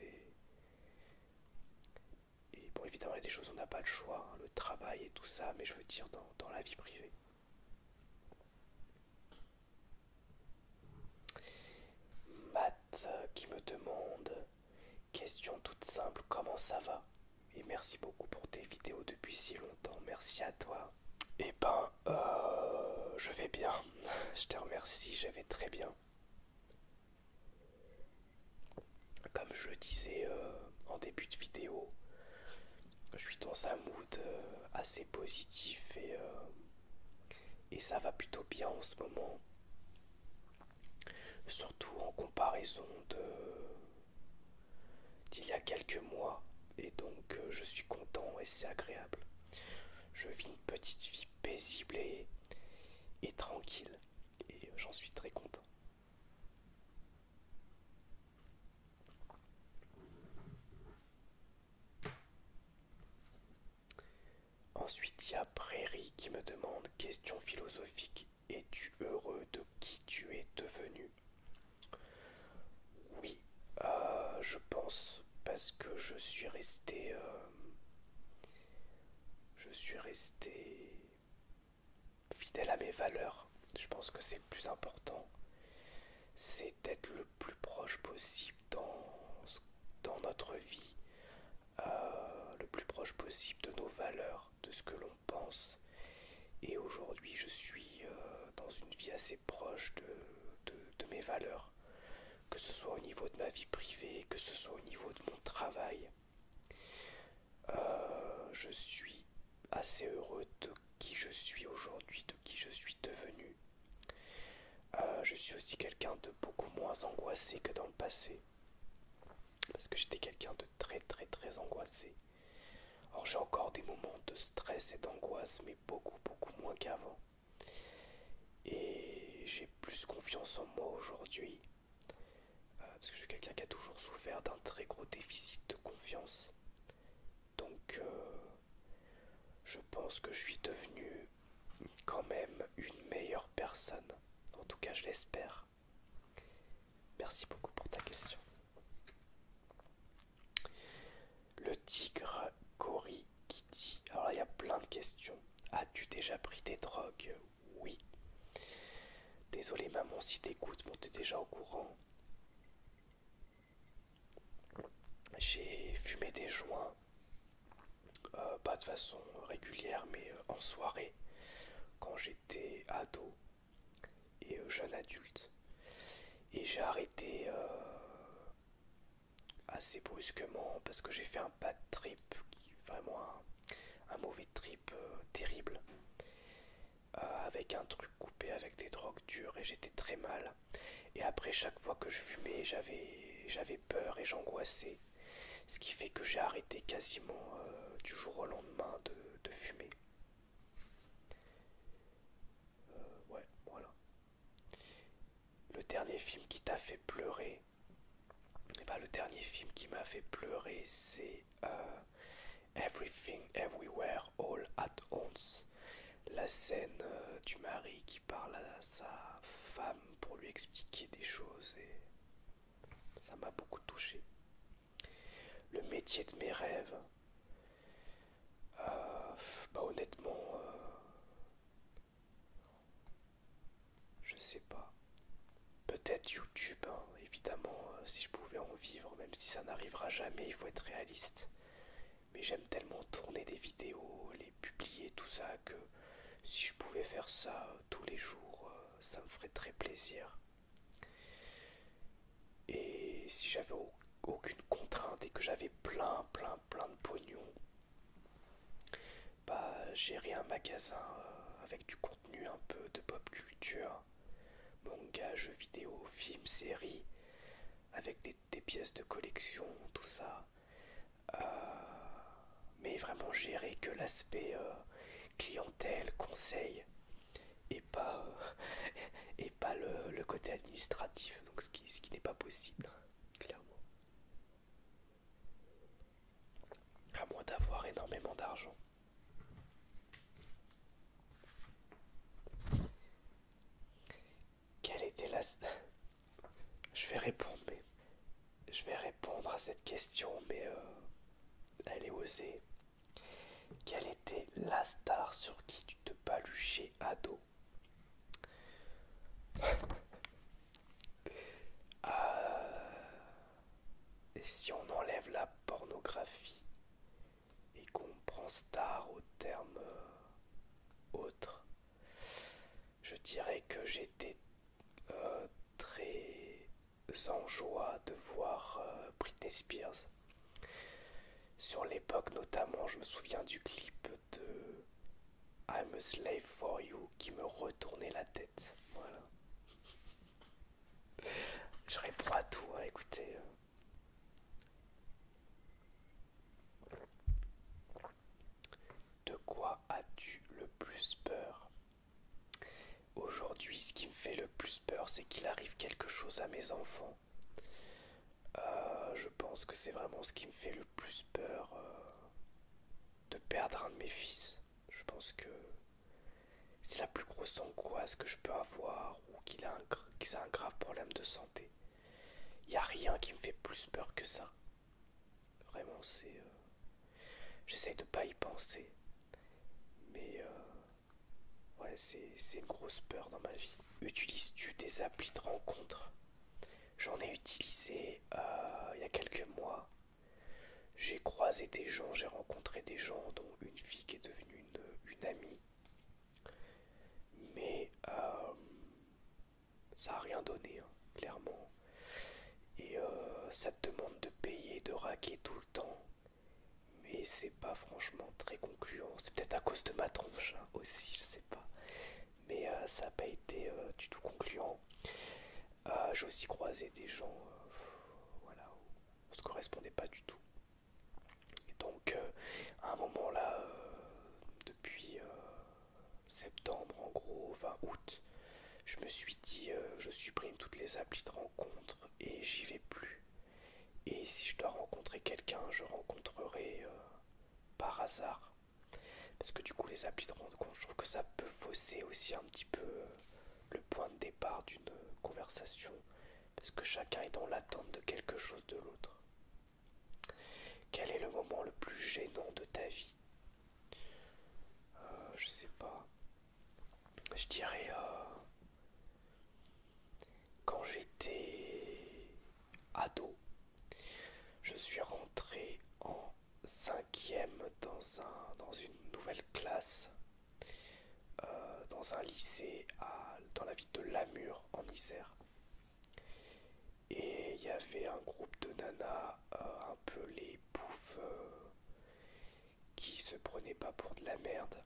Et bon, évidemment, il y a des choses où on n'a pas le choix, hein, le travail et tout ça, mais je veux dire dans la vie privée. Matt qui me demande, question toute simple, comment ça va? Et merci beaucoup pour tes vidéos depuis si longtemps, merci à toi. Eh ben, Je vais bien, je te remercie, je vais très bien. Comme je le disais en début de vidéo, je suis dans un mood assez positif et ça va plutôt bien en ce moment. Surtout en comparaison d'il y a quelques mois. Et donc je suis content et c'est agréable. Je vis une petite vie paisible et tranquille. Et j'en suis très content. Ensuite, il y a Prairie qui me demande question philosophique. Es-tu heureux de qui tu es devenu? Oui, je pense parce que je suis resté fidèle à mes valeurs. Je pense que c'est le plus important. C'est d'être le plus proche possible dans notre vie, le plus proche possible de nos valeurs, de ce que l'on pense. Et aujourd'hui, je suis dans une vie assez proche de mes valeurs, que ce soit au niveau de ma vie privée, que ce soit au niveau de mon travail. Je suis assez heureux de qui je suis aujourd'hui, de qui je suis devenu. Je suis aussi quelqu'un de beaucoup moins angoissé que dans le passé. Parce que j'étais quelqu'un de très très très angoissé. Alors j'ai encore des moments de stress et d'angoisse, mais beaucoup beaucoup moins qu'avant. Et j'ai plus confiance en moi aujourd'hui. Parce que je suis quelqu'un qui a toujours souffert d'un très gros déficit de confiance. Donc je pense que je suis devenu quand même une meilleure personne. En tout cas, je l'espère. Merci beaucoup pour ta question. Le tigre Cory qui dit, alors il y a plein de questions. As-tu déjà pris des drogues? Oui. Désolé maman si t'écoutes, mais t'es déjà au courant. J'ai fumé des joints, pas de façon régulière, mais en soirée, quand j'étais ado et jeune adulte. Et j'ai arrêté assez brusquement parce que j'ai fait un bad trip, vraiment un mauvais trip terrible, avec un truc coupé avec des drogues dures et j'étais très mal. Et après chaque fois que je fumais, j'avais peur et j'angoissais, ce qui fait que j'ai arrêté quasiment du jour au lendemain de fumer. Ouais, voilà. Le dernier film qui t'a fait pleurer? Et bah, le dernier film qui m'a fait pleurer, c'est Everything Everywhere All at Once. La scène du mari qui parle à sa femme pour lui expliquer des choses et ça m'a beaucoup touché. Le métier de mes rêves, bah honnêtement, je sais pas. Peut-être YouTube, hein, évidemment, si je pouvais en vivre, même si ça n'arrivera jamais, il faut être réaliste. Mais j'aime tellement tourner des vidéos, les publier, tout ça, que si je pouvais faire ça tous les jours, ça me ferait très plaisir. Et si j'avais aucune contrainte et que j'avais plein de pognon, bah gérer un magasin avec du contenu un peu de pop culture, manga, jeux vidéo, films, séries, avec des pièces de collection, tout ça. Mais vraiment gérer que l'aspect clientèle, conseil, et pas, et pas le côté administratif, donc ce qui n'est pas possible, clairement. À moins d'avoir énormément d'argent. Quelle était la... Je vais répondre, mais... Je vais répondre à cette question, mais elle est osée. Quelle était la star sur qui tu te paluchais ado? Et si on enlève la pornographie et qu'on prend star au terme autre, Je dirais que j'étais très en joie de voir Britney Spears. Sur l'époque notamment, je me souviens du clip de I'm a Slave for You qui me retournait la tête. Voilà. Je réponds à tout, hein, écoutez. De quoi as-tu le plus peur? Aujourd'hui, ce qui me fait le plus peur, c'est qu'il arrive quelque chose à mes enfants. Je pense que c'est vraiment ce qui me fait le plus peur, de perdre un de mes fils. Je pense que c'est la plus grosse angoisse que je peux avoir ou qu'il a un grave problème de santé. Il n'y a rien qui me fait plus peur que ça. Vraiment, c'est... j'essaye de pas y penser. Mais ouais, c'est une grosse peur dans ma vie. Utilises-tu des applis de rencontre? J'en ai utilisé il y a quelques mois. J'ai croisé des gens, j'ai rencontré des gens, dont une fille qui est devenue une amie. Mais ça n'a rien donné, hein, clairement. Et ça te demande de payer, de raquer tout le temps. Mais c'est pas franchement très concluant. C'est peut-être à cause de ma tronche, hein, aussi, je sais pas. Mais ça n'a pas été du tout concluant. J'ai aussi croisé des gens, voilà, où on se correspondait pas du tout. Et donc, à un moment là, depuis septembre, en gros, 20 août, je me suis dit, je supprime toutes les applis de rencontre et j'y vais plus. Et si je dois rencontrer quelqu'un, je rencontrerai par hasard. Parce que du coup, les applis de rencontre, je trouve que ça peut fausser aussi un petit peu le point de départ d'une conversation. Parce que chacun est dans l'attente de quelque chose de l'autre. Quel est le moment le plus gênant de ta vie? Je sais pas. Je dirais quand j'étais ado. Je suis rentré en cinquième dans une nouvelle classe, dans un lycée dans la ville de Lamure en Isère. Et il y avait un groupe de nanas, un peu les poufs, qui se prenaient pas pour de la merde,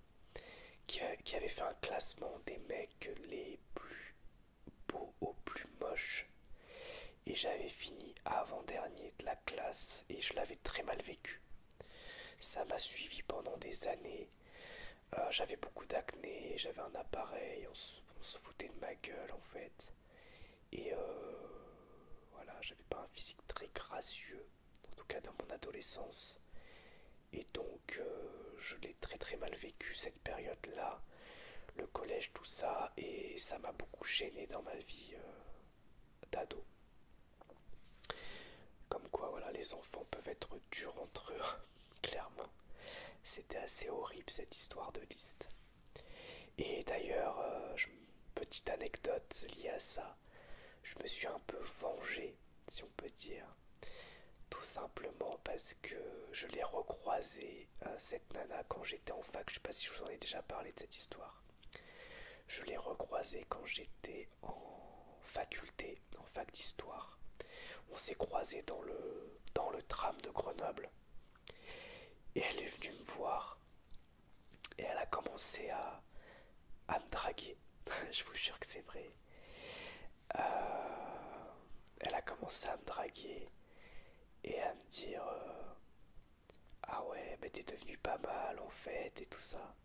qui avait fait un classement des mecs les plus beaux aux plus moches. Et j'avais fini avant-dernier de la classe et je l'avais très mal vécu. Ça m'a suivi pendant des années. J'avais beaucoup d'acné, j'avais un appareil, on se foutait de ma gueule en fait. Et voilà, j'avais pas un physique très gracieux, en tout cas dans mon adolescence. Et donc je l'ai très très mal vécu cette période-là, le collège, tout ça, et ça m'a beaucoup gêné dans ma vie d'ado. Comme quoi, voilà, les enfants peuvent être durs entre eux, clairement. C'était assez horrible cette histoire de liste. Et d'ailleurs, petite anecdote liée à ça, je me suis un peu vengé, si on peut dire. Tout simplement parce que je l'ai recroisée, cette nana, quand j'étais en fac. Je sais pas si je vous en ai déjà parlé de cette histoire. Je l'ai recroisée quand j'étais en faculté, en fac d'histoire. On s'est croisés dans le tram de Grenoble. Et elle est venue me voir. Et elle a commencé à me draguer. Je vous jure que c'est vrai. Elle a commencé à me draguer et à me dire ah ouais, mais t'es devenu pas mal en fait et tout ça.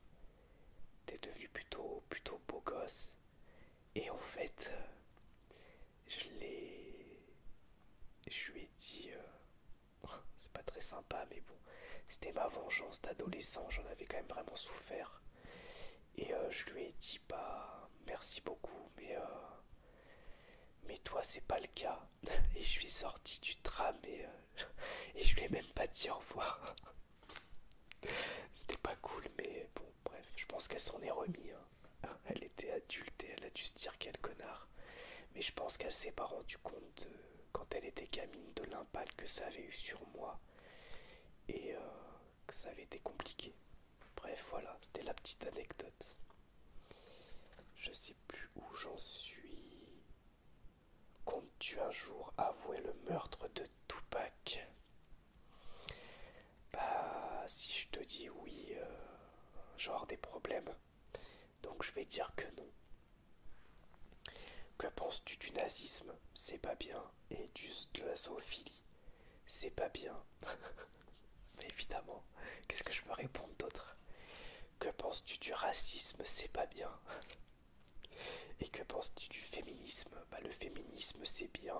T'es devenu plutôt beau gosse. Et en fait, je l'ai. Je lui ai dit. C'est pas très sympa, mais bon. C'était ma vengeance d'adolescent, j'en avais quand même vraiment souffert. Et je lui ai dit, bah, merci beaucoup, mais toi, c'est pas le cas. Et je suis sorti du tram et je lui ai même pas dit au revoir. C'était pas cool, mais bon, bref, je pense qu'elle s'en est remis, hein. Elle était adulte et elle a dû se dire quel connard. Mais je pense qu'elle s'est pas rendue compte, quand elle était gamine, de l'impact que ça avait eu sur moi. Et que ça avait été compliqué. Bref, voilà, c'était la petite anecdote. Je sais plus où j'en suis. Comptes-tu un jour avouer le meurtre de Tupac? Bah, si je te dis oui, genre des problèmes. Donc je vais dire que non. Que penses-tu du nazisme? C'est pas bien. Et de la zoophilie? C'est pas bien. Mais évidemment, qu'est-ce que je peux répondre d'autre? Que penses-tu du racisme? C'est pas bien. Et que penses-tu du féminisme? Bah, le féminisme, c'est bien.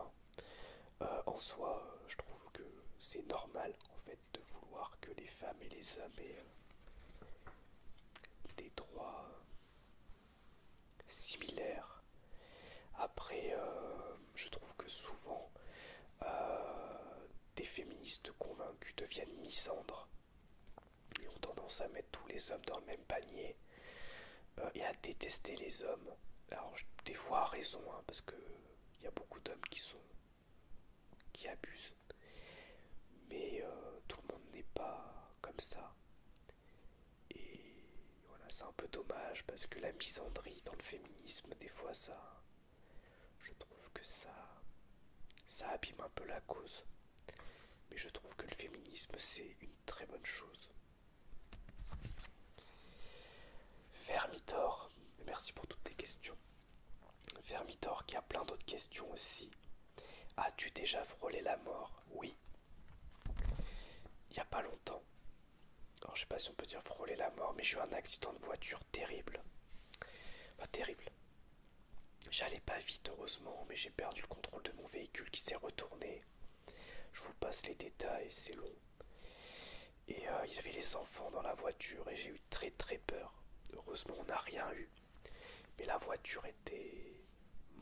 En soi, je trouve que c'est normal, en fait, de vouloir que les femmes et les hommes aient des droits similaires. Après, je trouve que souvent, des féministes convaincus deviennent misandres et ont tendance à mettre tous les hommes dans le même panier et à détester les hommes. Alors, des fois, à raison, hein, parce que il y a beaucoup d'hommes qui abusent. Mais tout le monde n'est pas comme ça. Et voilà, c'est un peu dommage parce que la misandrie dans le féminisme, des fois, je trouve que ça abîme un peu la cause. Mais je trouve que le féminisme, c'est une très bonne chose. Vermitor, merci pour toutes tes questions. Vermitor qui a plein d'autres questions aussi. As-tu déjà frôlé la mort? Oui. Il n'y a pas longtemps. Alors je sais pas si on peut dire frôler la mort, mais j'ai eu un accident de voiture terrible. Enfin terrible. J'allais pas vite heureusement, mais j'ai perdu le contrôle de mon véhicule qui s'est retourné. Je vous passe les détails, c'est long. Et il y avait les enfants dans la voiture et j'ai eu très très peur. Heureusement on n'a rien eu. Mais la voiture était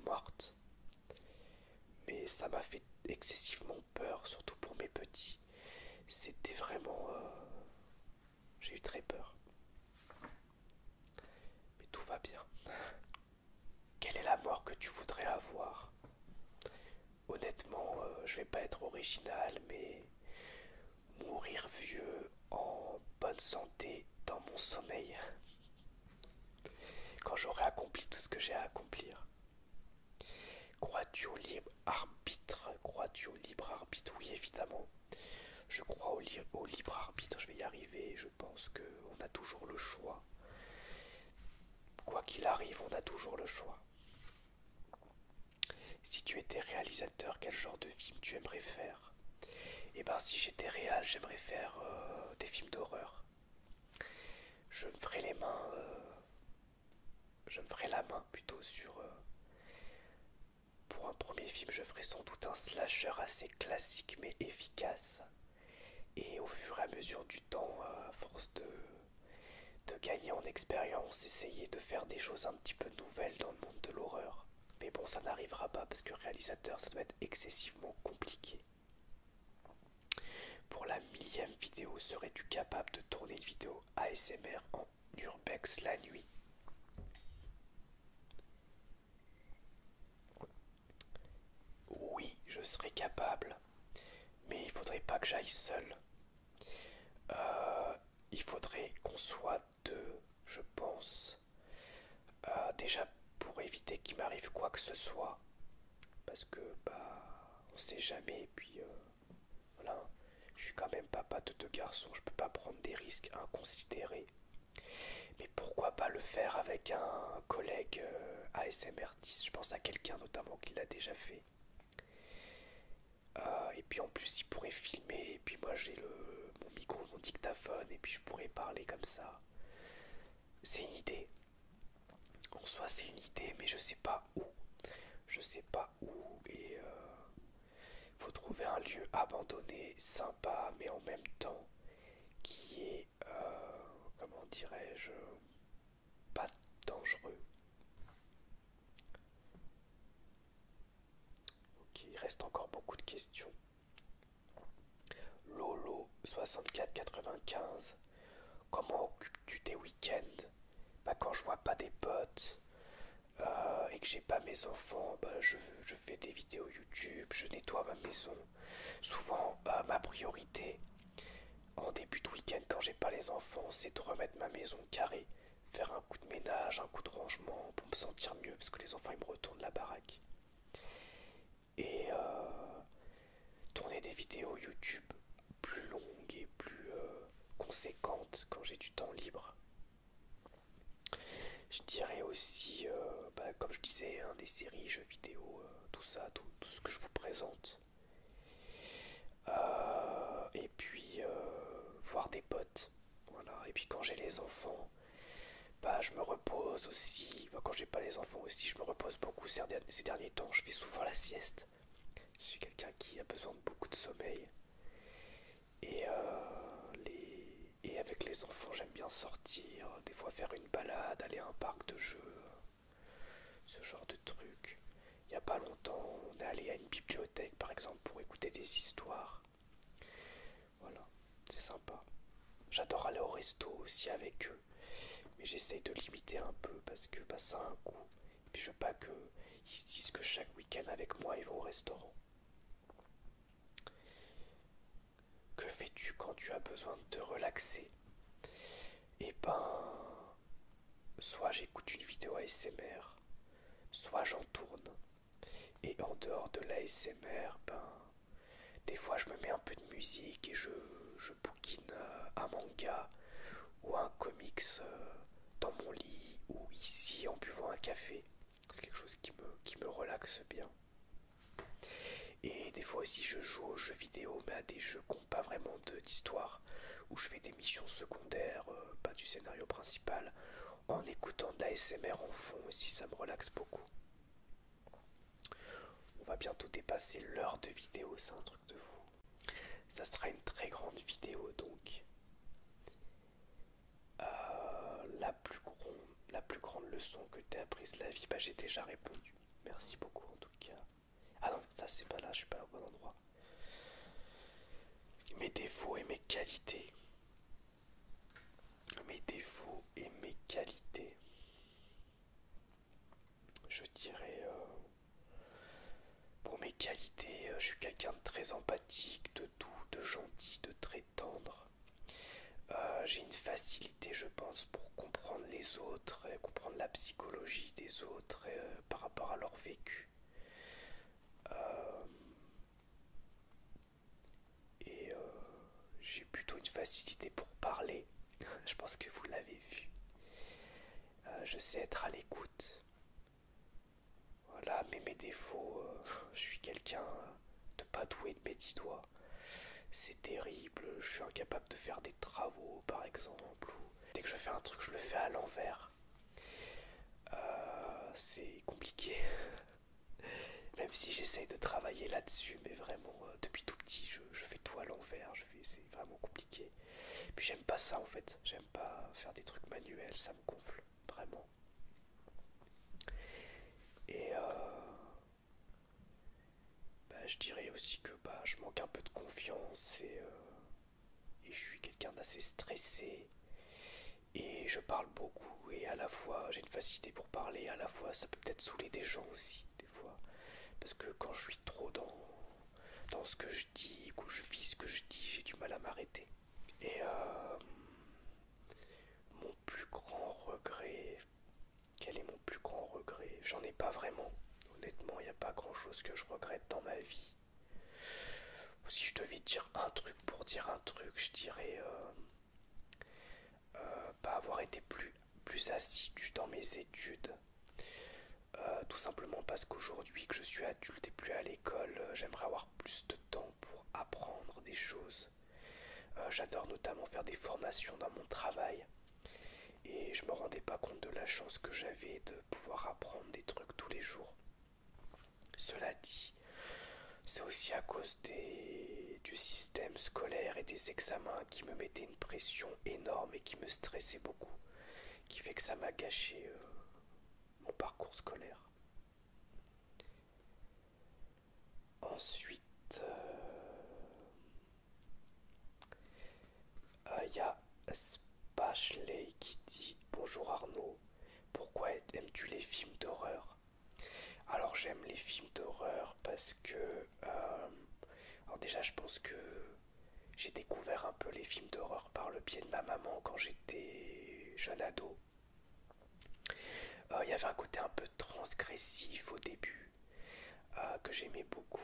morte. Mais ça m'a fait excessivement peur, surtout pour mes petits. C'était vraiment... J'ai eu très peur. Mais tout va bien. Quelle est la mort que tu voudrais avoir? Honnêtement, je vais pas être original, mais mourir vieux en bonne santé dans mon sommeil. Quand j'aurai accompli tout ce que j'ai à accomplir. Crois-tu au libre arbitre? Crois-tu au libre arbitre? Oui, évidemment. Je crois au libre arbitre, je vais y arriver. Je pense qu'on a toujours le choix. Quoi qu'il arrive, on a toujours le choix. Si tu étais réalisateur, quel genre de film tu aimerais faire? Eh ben, si j'étais réal, j'aimerais faire des films d'horreur. Je me ferais les mains, je me ferais la main plutôt sur. Pour un premier film, je ferais sans doute un slasher assez classique mais efficace. Et au fur et à mesure du temps, à force de gagner en expérience, essayer de faire des choses un petit peu nouvelles dans le monde de l'horreur. Mais bon, ça n'arrivera pas parce que réalisateur, ça doit être excessivement compliqué. Pour la 1000e vidéo, serais-tu capable de tourner une vidéo ASMR en urbex la nuit? Oui, je serais capable, mais il faudrait pas que j'aille seul. Il faudrait qu'on soit deux, je pense. Déjà pour éviter qu'il m'arrive quoi que ce soit, parce que bah on sait jamais. Et puis voilà, je suis quand même papa de deux garçons, je peux pas prendre des risques inconsidérés. Mais pourquoi pas le faire avec un collègue ASMR10? Je pense à quelqu'un notamment qui l'a déjà fait. Et puis en plus il pourrait filmer, et puis moi j'ai mon micro, mon dictaphone, et puis je pourrais parler comme ça. C'est une idée. En soi c'est une idée, mais je sais pas où. Je sais pas où, et faut trouver un lieu abandonné, sympa, mais en même temps qui est, comment dirais-je, pas dangereux. Ok, il reste encore beaucoup de questions. Lolo 6495. Comment occupes-tu tes week-ends? Bah quand je vois pas des potes et que j'ai pas mes enfants, bah je fais des vidéos YouTube, je nettoie ma maison. Souvent ma priorité en début de week-end quand j'ai pas les enfants, c'est de remettre ma maison carrée, faire un coup de ménage, un coup de rangement pour me sentir mieux parce que les enfants ils me retournent la baraque. Et tourner des vidéos YouTube plus longues et plus conséquentes quand j'ai du temps libre. Je dirais aussi, comme je disais, hein, des séries, jeux vidéo, tout ça, tout ce que je vous présente. Et puis voir des potes. Voilà. Et puis quand j'ai les enfants, je me repose aussi. Quand j'ai pas les enfants aussi, je me repose beaucoup ces derniers temps. Je fais souvent la sieste. Je suis quelqu'un qui a besoin de beaucoup de sommeil. Et, et avec les enfants, j'aime bien sortir, des fois faire une balade, aller à un parc de jeux, ce genre de trucs. Il n'y a pas longtemps, on est allé à une bibliothèque par exemple pour écouter des histoires. Voilà, c'est sympa. J'adore aller au resto aussi avec eux, mais j'essaye de limiter un peu parce que ça a un coût. Et puis je veux pas qu'ils se disent que chaque week-end avec moi ils vont au restaurant. Que fais-tu quand tu as besoin de te relaxer? Eh ben, soit j'écoute une vidéo ASMR, soit j'en tourne. Et en dehors de l'ASMR, des fois je me mets un peu de musique et je bouquine un manga ou un comics dans mon lit ou ici en buvant un café. C'est quelque chose qui me relaxe bien. Et des fois aussi je joue aux jeux vidéo, mais à des jeux qui n'ont pas vraiment d'histoire, où je fais des missions secondaires, pas du scénario principal, en écoutant de l'ASMR en fond aussi, ça me relaxe beaucoup. On va bientôt dépasser l'heure de vidéo, c'est un truc de fou. Ça sera une très grande vidéo donc. La plus grande leçon que t'aies apprise de la vie, j'ai déjà répondu. Merci beaucoup en tout cas. Ah non, ça c'est pas là, je suis pas au bon endroit. Mes défauts et mes qualités. Mes défauts et mes qualités. Je dirais, pour mes qualités, je suis quelqu'un de très empathique, de doux, de gentil, de très tendre. J'ai une facilité, je pense, pour comprendre les autres, comprendre la psychologie des autres par rapport à leur vécu. Euh, et j'ai plutôt une facilité pour parler. Je pense que vous l'avez vu. Je sais être à l'écoute. Voilà, mais mes défauts, je suis quelqu'un de pas doué de mes 10 doigts. C'est terrible, je suis incapable de faire des travaux par exemple, ou dès que je fais un truc, je le fais à l'envers. C'est compliqué, même si j'essaye de travailler là-dessus, mais vraiment, depuis tout petit, je fais tout à l'envers, c'est vraiment compliqué. Puis j'aime pas ça en fait, j'aime pas faire des trucs manuels, ça me gonfle, vraiment. Et je dirais aussi que je manque un peu de confiance et je suis quelqu'un d'assez stressé et je parle beaucoup et à la fois j'ai une facilité pour parler, à la fois ça peut peut-être saouler des gens aussi des fois parce que quand je suis trop dans ce que je dis, quand je vis ce que je dis, j'ai du mal à m'arrêter. Et mon plus grand regret, quel est mon plus grand regret? J'en ai pas vraiment. Honnêtement, il n'y a pas grand chose que je regrette dans ma vie. Si je devais dire un truc pour dire un truc, je dirais pas avoir été plus assidu dans mes études. Tout simplement parce qu'aujourd'hui que je suis adulte et plus à l'école, j'aimerais avoir plus de temps pour apprendre des choses. J'adore notamment faire des formations dans mon travail. Et je me rendais pas compte de la chance que j'avais de pouvoir apprendre des trucs tous les jours. Cela dit, c'est aussi à cause du système scolaire et des examens qui me mettaient une pression énorme et qui me stressait beaucoup, qui fait que ça m'a gâché mon parcours scolaire. Ensuite, il y a Spashley qui dit: Bonjour Arnaud, pourquoi aimes-tu les films d'horreur? Alors j'aime les films d'horreur parce que alors déjà je pense que j'ai découvert un peu les films d'horreur par le biais de ma maman quand j'étais jeune ado. Il y avait un côté un peu transgressif au début, que j'aimais beaucoup,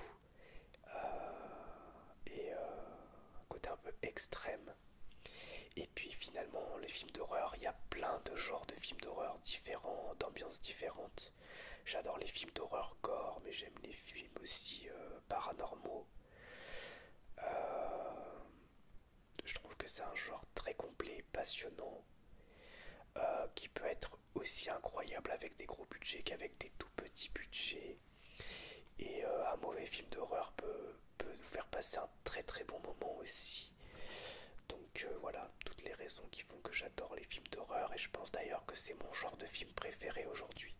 et un côté un peu extrême. Et puis finalement, les films d'horreur, il y a plein de genres de films d'horreur différents, d'ambiances différentes. J'adore les films d'horreur gore, mais j'aime les films aussi paranormaux. Euh, je trouve que c'est un genre très complet, passionnant, qui peut être aussi incroyable avec des gros budgets qu'avec des tout petits budgets. Et un mauvais film d'horreur peut nous faire passer un très très bon moment aussi. Donc voilà, toutes les raisons qui font que j'adore les films d'horreur et je pense d'ailleurs que c'est mon genre de film préféré aujourd'hui.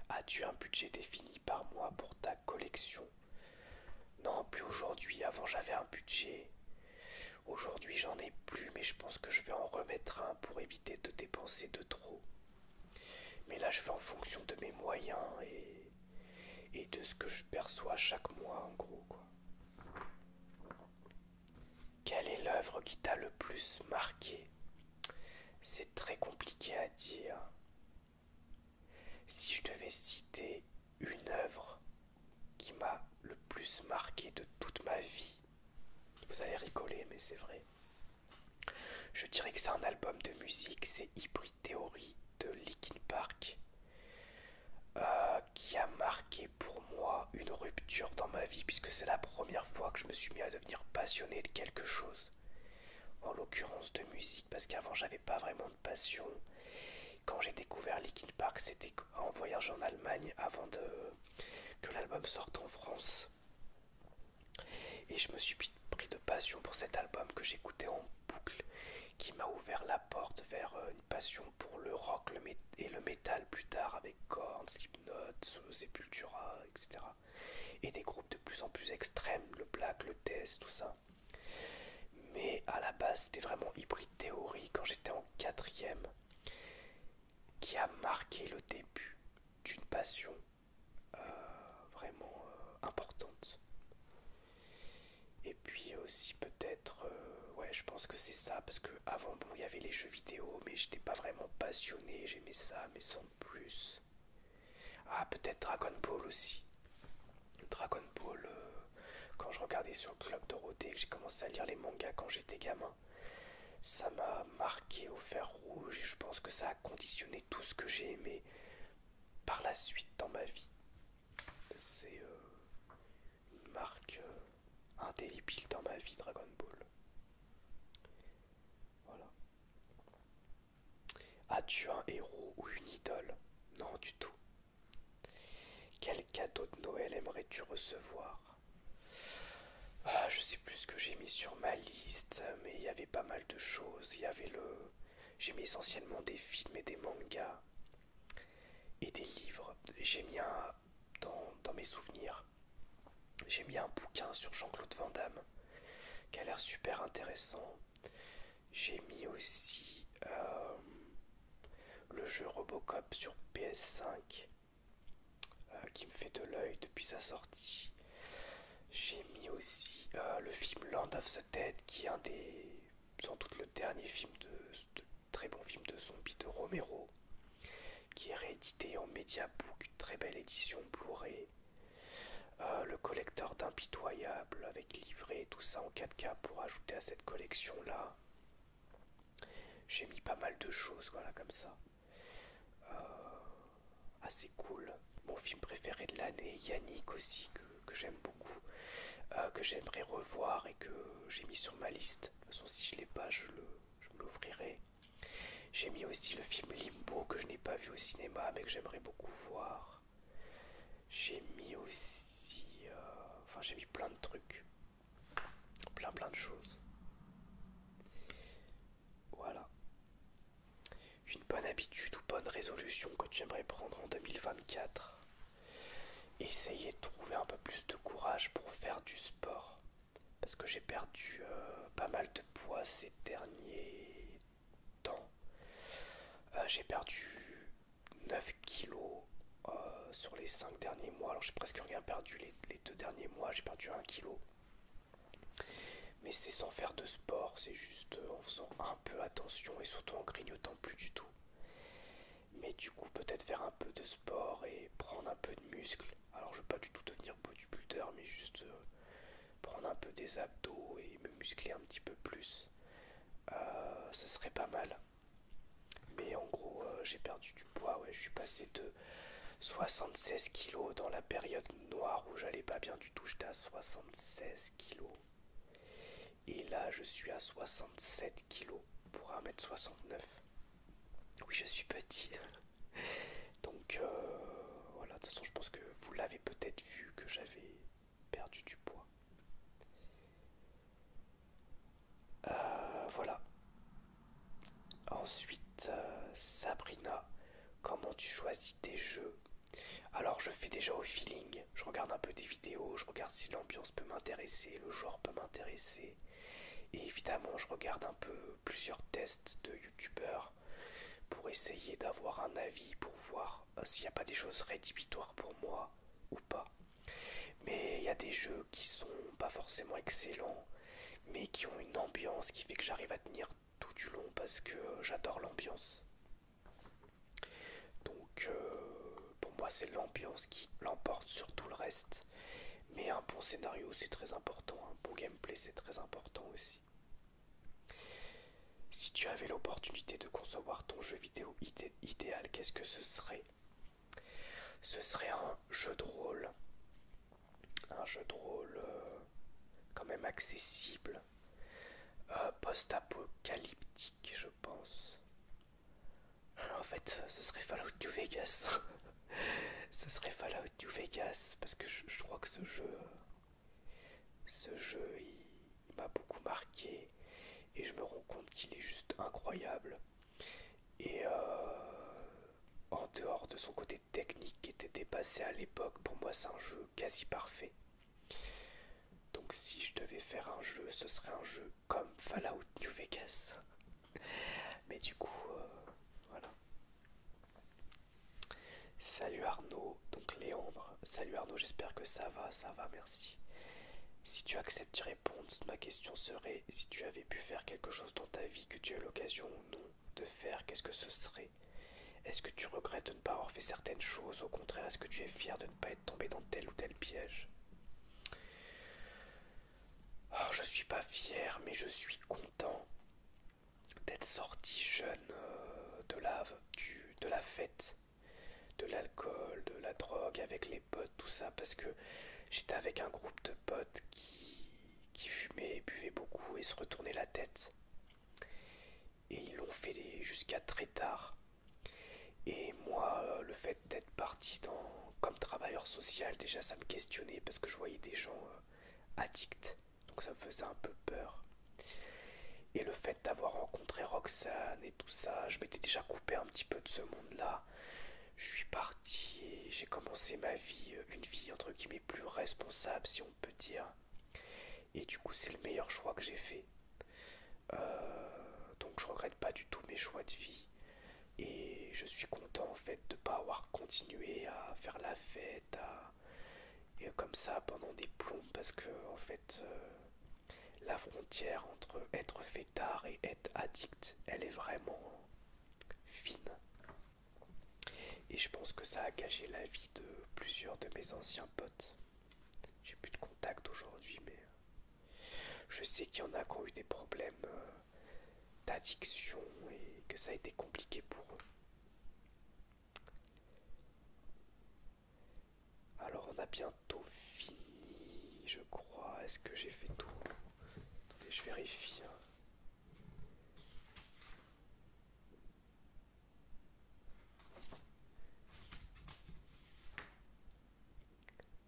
As-tu un budget défini par mois pour ta collection? Non, plus aujourd'hui. Avant j'avais un budget. Aujourd'hui j'en ai plus, mais je pense que je vais en remettre un pour éviter de dépenser de trop. Mais là je fais en fonction de mes moyens et de ce que je perçois chaque mois en gros quoi. Quelle est l'œuvre qui t'a le plus marqué? C'est très compliqué à dire. Si je devais citer une œuvre qui m'a le plus marqué de toute ma vie, vous allez rigoler mais c'est vrai. Je dirais que c'est un album de musique, c'est Hybrid Theory de Linkin Park, qui a marqué pour moi une rupture dans ma vie puisque c'est la première fois que je me suis mis à devenir passionné de quelque chose. En l'occurrence de musique, parce qu'avant j'avais pas vraiment de passion. Quand j'ai découvert Linkin Park, c'était en voyage en Allemagne avant que l'album sorte en France. Et je me suis pris de passion pour cet album que j'écoutais en boucle, qui m'a ouvert la porte vers une passion pour le rock et le métal plus tard avec Korn, Slipknot, Sepultura, etc. Et des groupes de plus en plus extrêmes, le black, le death, tout ça. Mais à la base, c'était vraiment Hybrid Theory quand j'étais en quatrième, qui a marqué le début d'une passion vraiment importante. Et puis aussi peut-être, ouais, je pense que c'est ça, parce que avant, bon, il y avait les jeux vidéo, mais j'étais pas vraiment passionné, j'aimais ça, mais sans plus. Ah, peut-être Dragon Ball aussi. Dragon Ball, quand je regardais sur le Club Dorothée, que j'ai commencé à lire les mangas quand j'étais gamin, ça m'a marqué au fer rouge et je pense que ça a conditionné tout ce que j'ai aimé par la suite dans ma vie. C'est une marque indélébile dans ma vie, Dragon Ball. Voilà. As-tu un héros ou une idole? Non, du tout. Quel cadeau de Noël aimerais-tu recevoir? Je sais plus ce que j'ai mis sur ma liste, mais il y avait pas mal de choses. Il y avait le... J'ai mis essentiellement des films et des mangas et des livres. J'ai mis un... dans mes souvenirs, j'ai mis un bouquin sur Jean-Claude Van Damme qui a l'air super intéressant. J'ai mis aussi le jeu Robocop sur PS5 qui me fait de l'œil depuis sa sortie. J'ai mis aussi le film Land of the Dead qui est un des... sans doute le dernier film de très bon film de zombie de Romero qui est réédité en Mediabook, une très belle édition Blu-ray. Le collecteur d'impitoyable avec livret et tout ça en 4K pour ajouter à cette collection là. J'ai mis pas mal de choses voilà comme ça. Assez cool. Mon film préféré de l'année, Yannick aussi, que j'aime beaucoup, que j'aimerais revoir et que j'ai mis sur ma liste. De toute façon si je l'ai pas je me l'ouvrirai. J'ai mis aussi le film Limbo que je n'ai pas vu au cinéma mais que j'aimerais beaucoup voir. J'ai mis aussi... enfin j'ai mis plein de trucs. Plein de choses. Voilà. Une bonne habitude ou bonne résolution que tu aimerais prendre en 2024. Essayer de trouver un peu plus de courage pour faire du sport. Parce que j'ai perdu pas mal de poids ces derniers temps. J'ai perdu 9 kilos sur les 5 derniers mois. Alors j'ai presque rien perdu les 2 derniers mois. J'ai perdu 1 kilo. Mais c'est sans faire de sport. C'est juste en faisant un peu attention et surtout en grignotant plus du tout. Mais du coup, peut-être faire un peu de sport et prendre un peu de muscle. Alors, je veux pas du tout devenir bodybuilder, mais juste prendre un peu des abdos et me muscler un petit peu plus. Ce serait pas mal. Mais en gros, j'ai perdu du poids. Ouais, je suis passé de 76 kilos dans la période noire où j'allais pas bien du tout. J'étais à 76 kilos. Et là, je suis à 67 kilos pour 1m69. Oui, je suis petit. Donc voilà, de toute façon, je pense que vous l'avez peut-être vu que j'avais perdu du poids. Voilà. Ensuite, Sabrina, comment tu choisis tes jeux? Alors, je fais déjà au feeling. Je regarde un peu des vidéos, je regarde si l'ambiance peut m'intéresser, le genre peut m'intéresser. Et évidemment, je regarde un peu plusieurs tests de youtubeurs pour essayer d'avoir un avis, pour voir s'il n'y a pas des choses rédhibitoires pour moi ou pas. Mais il y a des jeux qui sont pas forcément excellents, mais qui ont une ambiance qui fait que j'arrive à tenir tout du long parce que j'adore l'ambiance. Donc pour moi c'est l'ambiance qui l'emporte sur tout le reste. Mais un bon scénario c'est très important, un bon gameplay c'est très important aussi. Si tu avais l'opportunité de concevoir ton jeu vidéo idéal, qu'est-ce que ce serait? Ce serait un jeu de rôle. Un jeu de rôle quand même accessible. Post-apocalyptique, je pense. En fait, ce serait Fallout New Vegas. Ce serait Fallout New Vegas parce que je crois que ce jeu, il m'a beaucoup marqué et je me rends compte qu'il est juste incroyable. Et en dehors de son côté technique qui était dépassé à l'époque, pour moi c'est un jeu quasi parfait. Donc si je devais faire un jeu, ce serait un jeu comme Fallout New Vegas. Mais du coup, voilà. Salut Arnaud, donc Léandre. Salut Arnaud, j'espère que ça va, merci. Si tu acceptes d'y répondre, ma question serait si tu avais pu faire quelque chose dans ta vie que tu as eu l'occasion ou non de faire, qu'est-ce que ce serait? Est-ce que tu regrettes de ne pas avoir fait certaines choses? Au contraire, est-ce que tu es fier de ne pas être tombé dans tel ou tel piège? Alors, je suis pas fier, mais je suis content d'être sorti jeune de la fête, de l'alcool, de la drogue avec les potes, tout ça, parce que j'étais avec un groupe de potes qui fumaient, buvaient beaucoup et se retournaient la tête. Et ils l'ont fait jusqu'à très tard. Et moi, le fait d'être parti comme travailleur social, déjà ça me questionnait parce que je voyais des gens addicts. Donc ça me faisait un peu peur. Et le fait d'avoir rencontré Roxane et tout ça, je m'étais déjà coupé un petit peu de ce monde-là. Je suis parti et j'ai commencé ma vie, une vie entre guillemets plus responsable si on peut dire. Et du coup c'est le meilleur choix que j'ai fait. Donc je regrette pas du tout mes choix de vie. Et je suis content en fait de ne pas avoir continué à faire la fête, et comme ça pendant des plombs parce que en fait la frontière entre être fêtard et être addict, elle est vraiment fine. Et je pense que ça a gâché la vie de plusieurs de mes anciens potes. J'ai plus de contact aujourd'hui, mais je sais qu'il y en a qui ont eu des problèmes d'addiction et que ça a été compliqué pour eux. Alors on a bientôt fini, je crois. Est-ce que j'ai fait tout? Attendez, je vérifie.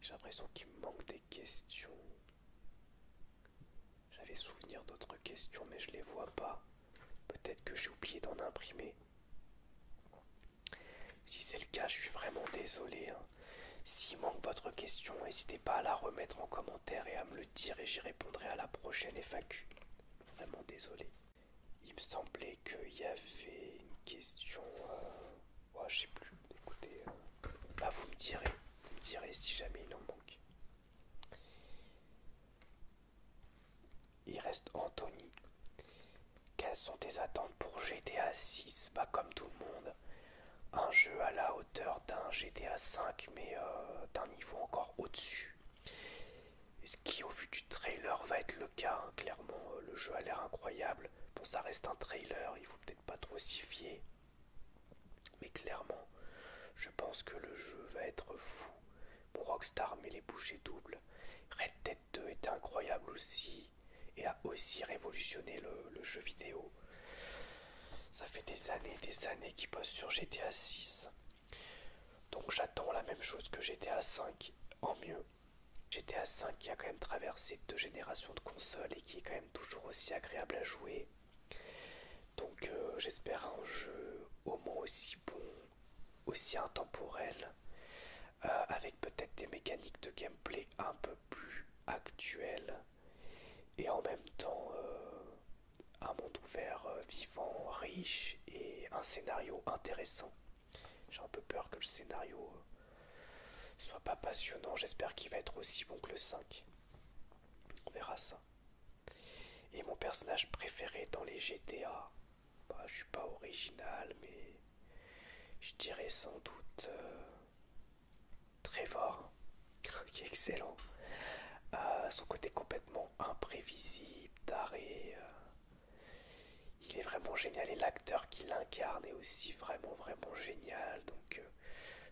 J'ai l'impression qu'il me manque des questions. J'avais souvenir d'autres questions mais je les vois pas. Peut-être que j'ai oublié d'en imprimer. Si c'est le cas, je suis vraiment désolé, hein. S'il manque votre question, n'hésitez pas à la remettre en commentaire et à me le dire et j'y répondrai à la prochaine FAQ. Vraiment désolé. Il me semblait qu'il y avait une question... Oh, je sais plus. Écoutez, bah vous me direz si jamais il en manque. Il reste Anthony. Quelles sont tes attentes pour GTA 6? Bah comme tout le monde, un jeu à la hauteur d'un GTA V, mais d'un niveau encore au-dessus. Ce qui, au vu du trailer, va être le cas, hein. Clairement, le jeu a l'air incroyable. Bon, ça reste un trailer, il faut peut-être pas trop s'y fier. Mais clairement, je pense que le jeu va être fou. Bon, Rockstar met les bouchées doubles. Red Dead 2 était incroyable aussi et a aussi révolutionné le jeu vidéo. Ça fait des années qu'ils bossent sur GTA 6. Donc j'attends la même chose que GTA 5 en mieux. GTA 5 qui a quand même traversé 2 générations de consoles et qui est quand même toujours aussi agréable à jouer. Donc j'espère un jeu au moins aussi bon, aussi intemporel, avec peut-être des mécaniques de gameplay un peu plus actuelles et en même temps un monde ouvert, vivant, riche et un scénario intéressant. J'ai un peu peur que le scénario soit pas passionnant, j'espère qu'il va être aussi bon que le 5. On verra ça. Et mon personnage préféré dans les GTA, bah, je suis pas original, mais je dirais sans doute Trevor, qui est excellent. Son côté complètement imprévisible, taré, il est vraiment génial et l'acteur qui l'incarne est aussi vraiment génial. Donc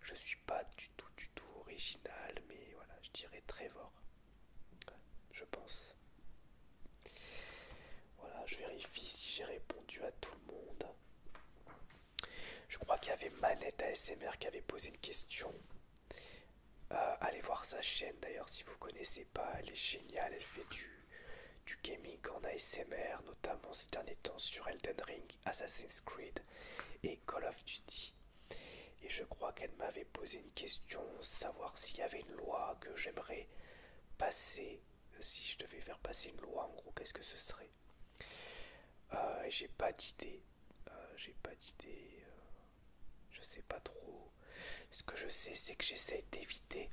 je suis pas du tout original, mais voilà, je dirais Trevor, je pense. Voilà, je vérifie si j'ai répondu à tout le monde. Je crois qu'il y avait Manette ASMR qui avait posé une question. Allez voir sa chaîne d'ailleurs si vous connaissez pas, elle est géniale, elle fait du gaming en ASMR, notamment ces derniers temps sur Elden Ring, Assassin's Creed et Call of Duty. Et je crois qu'elle m'avait posé une question, savoir s'il y avait une loi que j'aimerais passer, si je devais faire passer une loi en gros, qu'est-ce que ce serait. J'ai pas d'idée, je sais pas trop. Ce que je sais, c'est que j'essaie d'éviter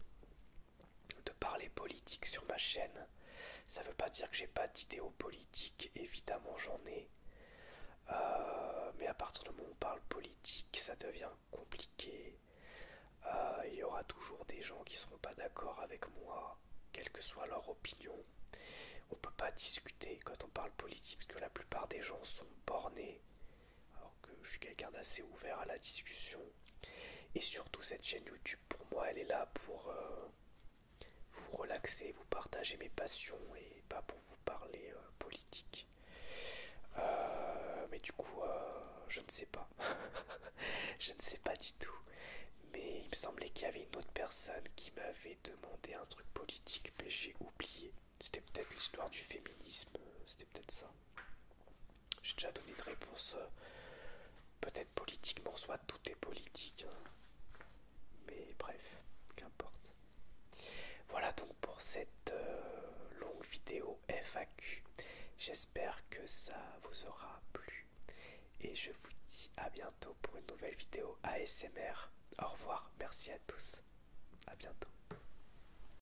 de parler politique sur ma chaîne. Ça veut pas dire que j'ai pas d'idéaux politiques, évidemment j'en ai. Mais à partir du moment où on parle politique, ça devient compliqué. Il y aura toujours des gens qui seront pas d'accord avec moi, quelle que soit leur opinion. On peut pas discuter quand on parle politique, parce que la plupart des gens sont bornés, alors que je suis quelqu'un d'assez ouvert à la discussion. Et surtout cette chaîne YouTube, pour moi, elle est là pour vous relaxer, vous partager mes passions et pas pour vous parler politique. Mais du coup, je ne sais pas. Je ne sais pas du tout. Mais il me semblait qu'il y avait une autre personne qui m'avait demandé un truc politique, mais j'ai oublié. C'était peut-être l'histoire du féminisme, c'était peut-être ça. J'ai déjà donné une réponse, peut-être politiquement, soit tout est politique, hein. Mais bref, qu'importe. Voilà donc pour cette longue vidéo FAQ. J'espère que ça vous aura plu. Et je vous dis à bientôt pour une nouvelle vidéo ASMR. Au revoir, merci à tous. À bientôt.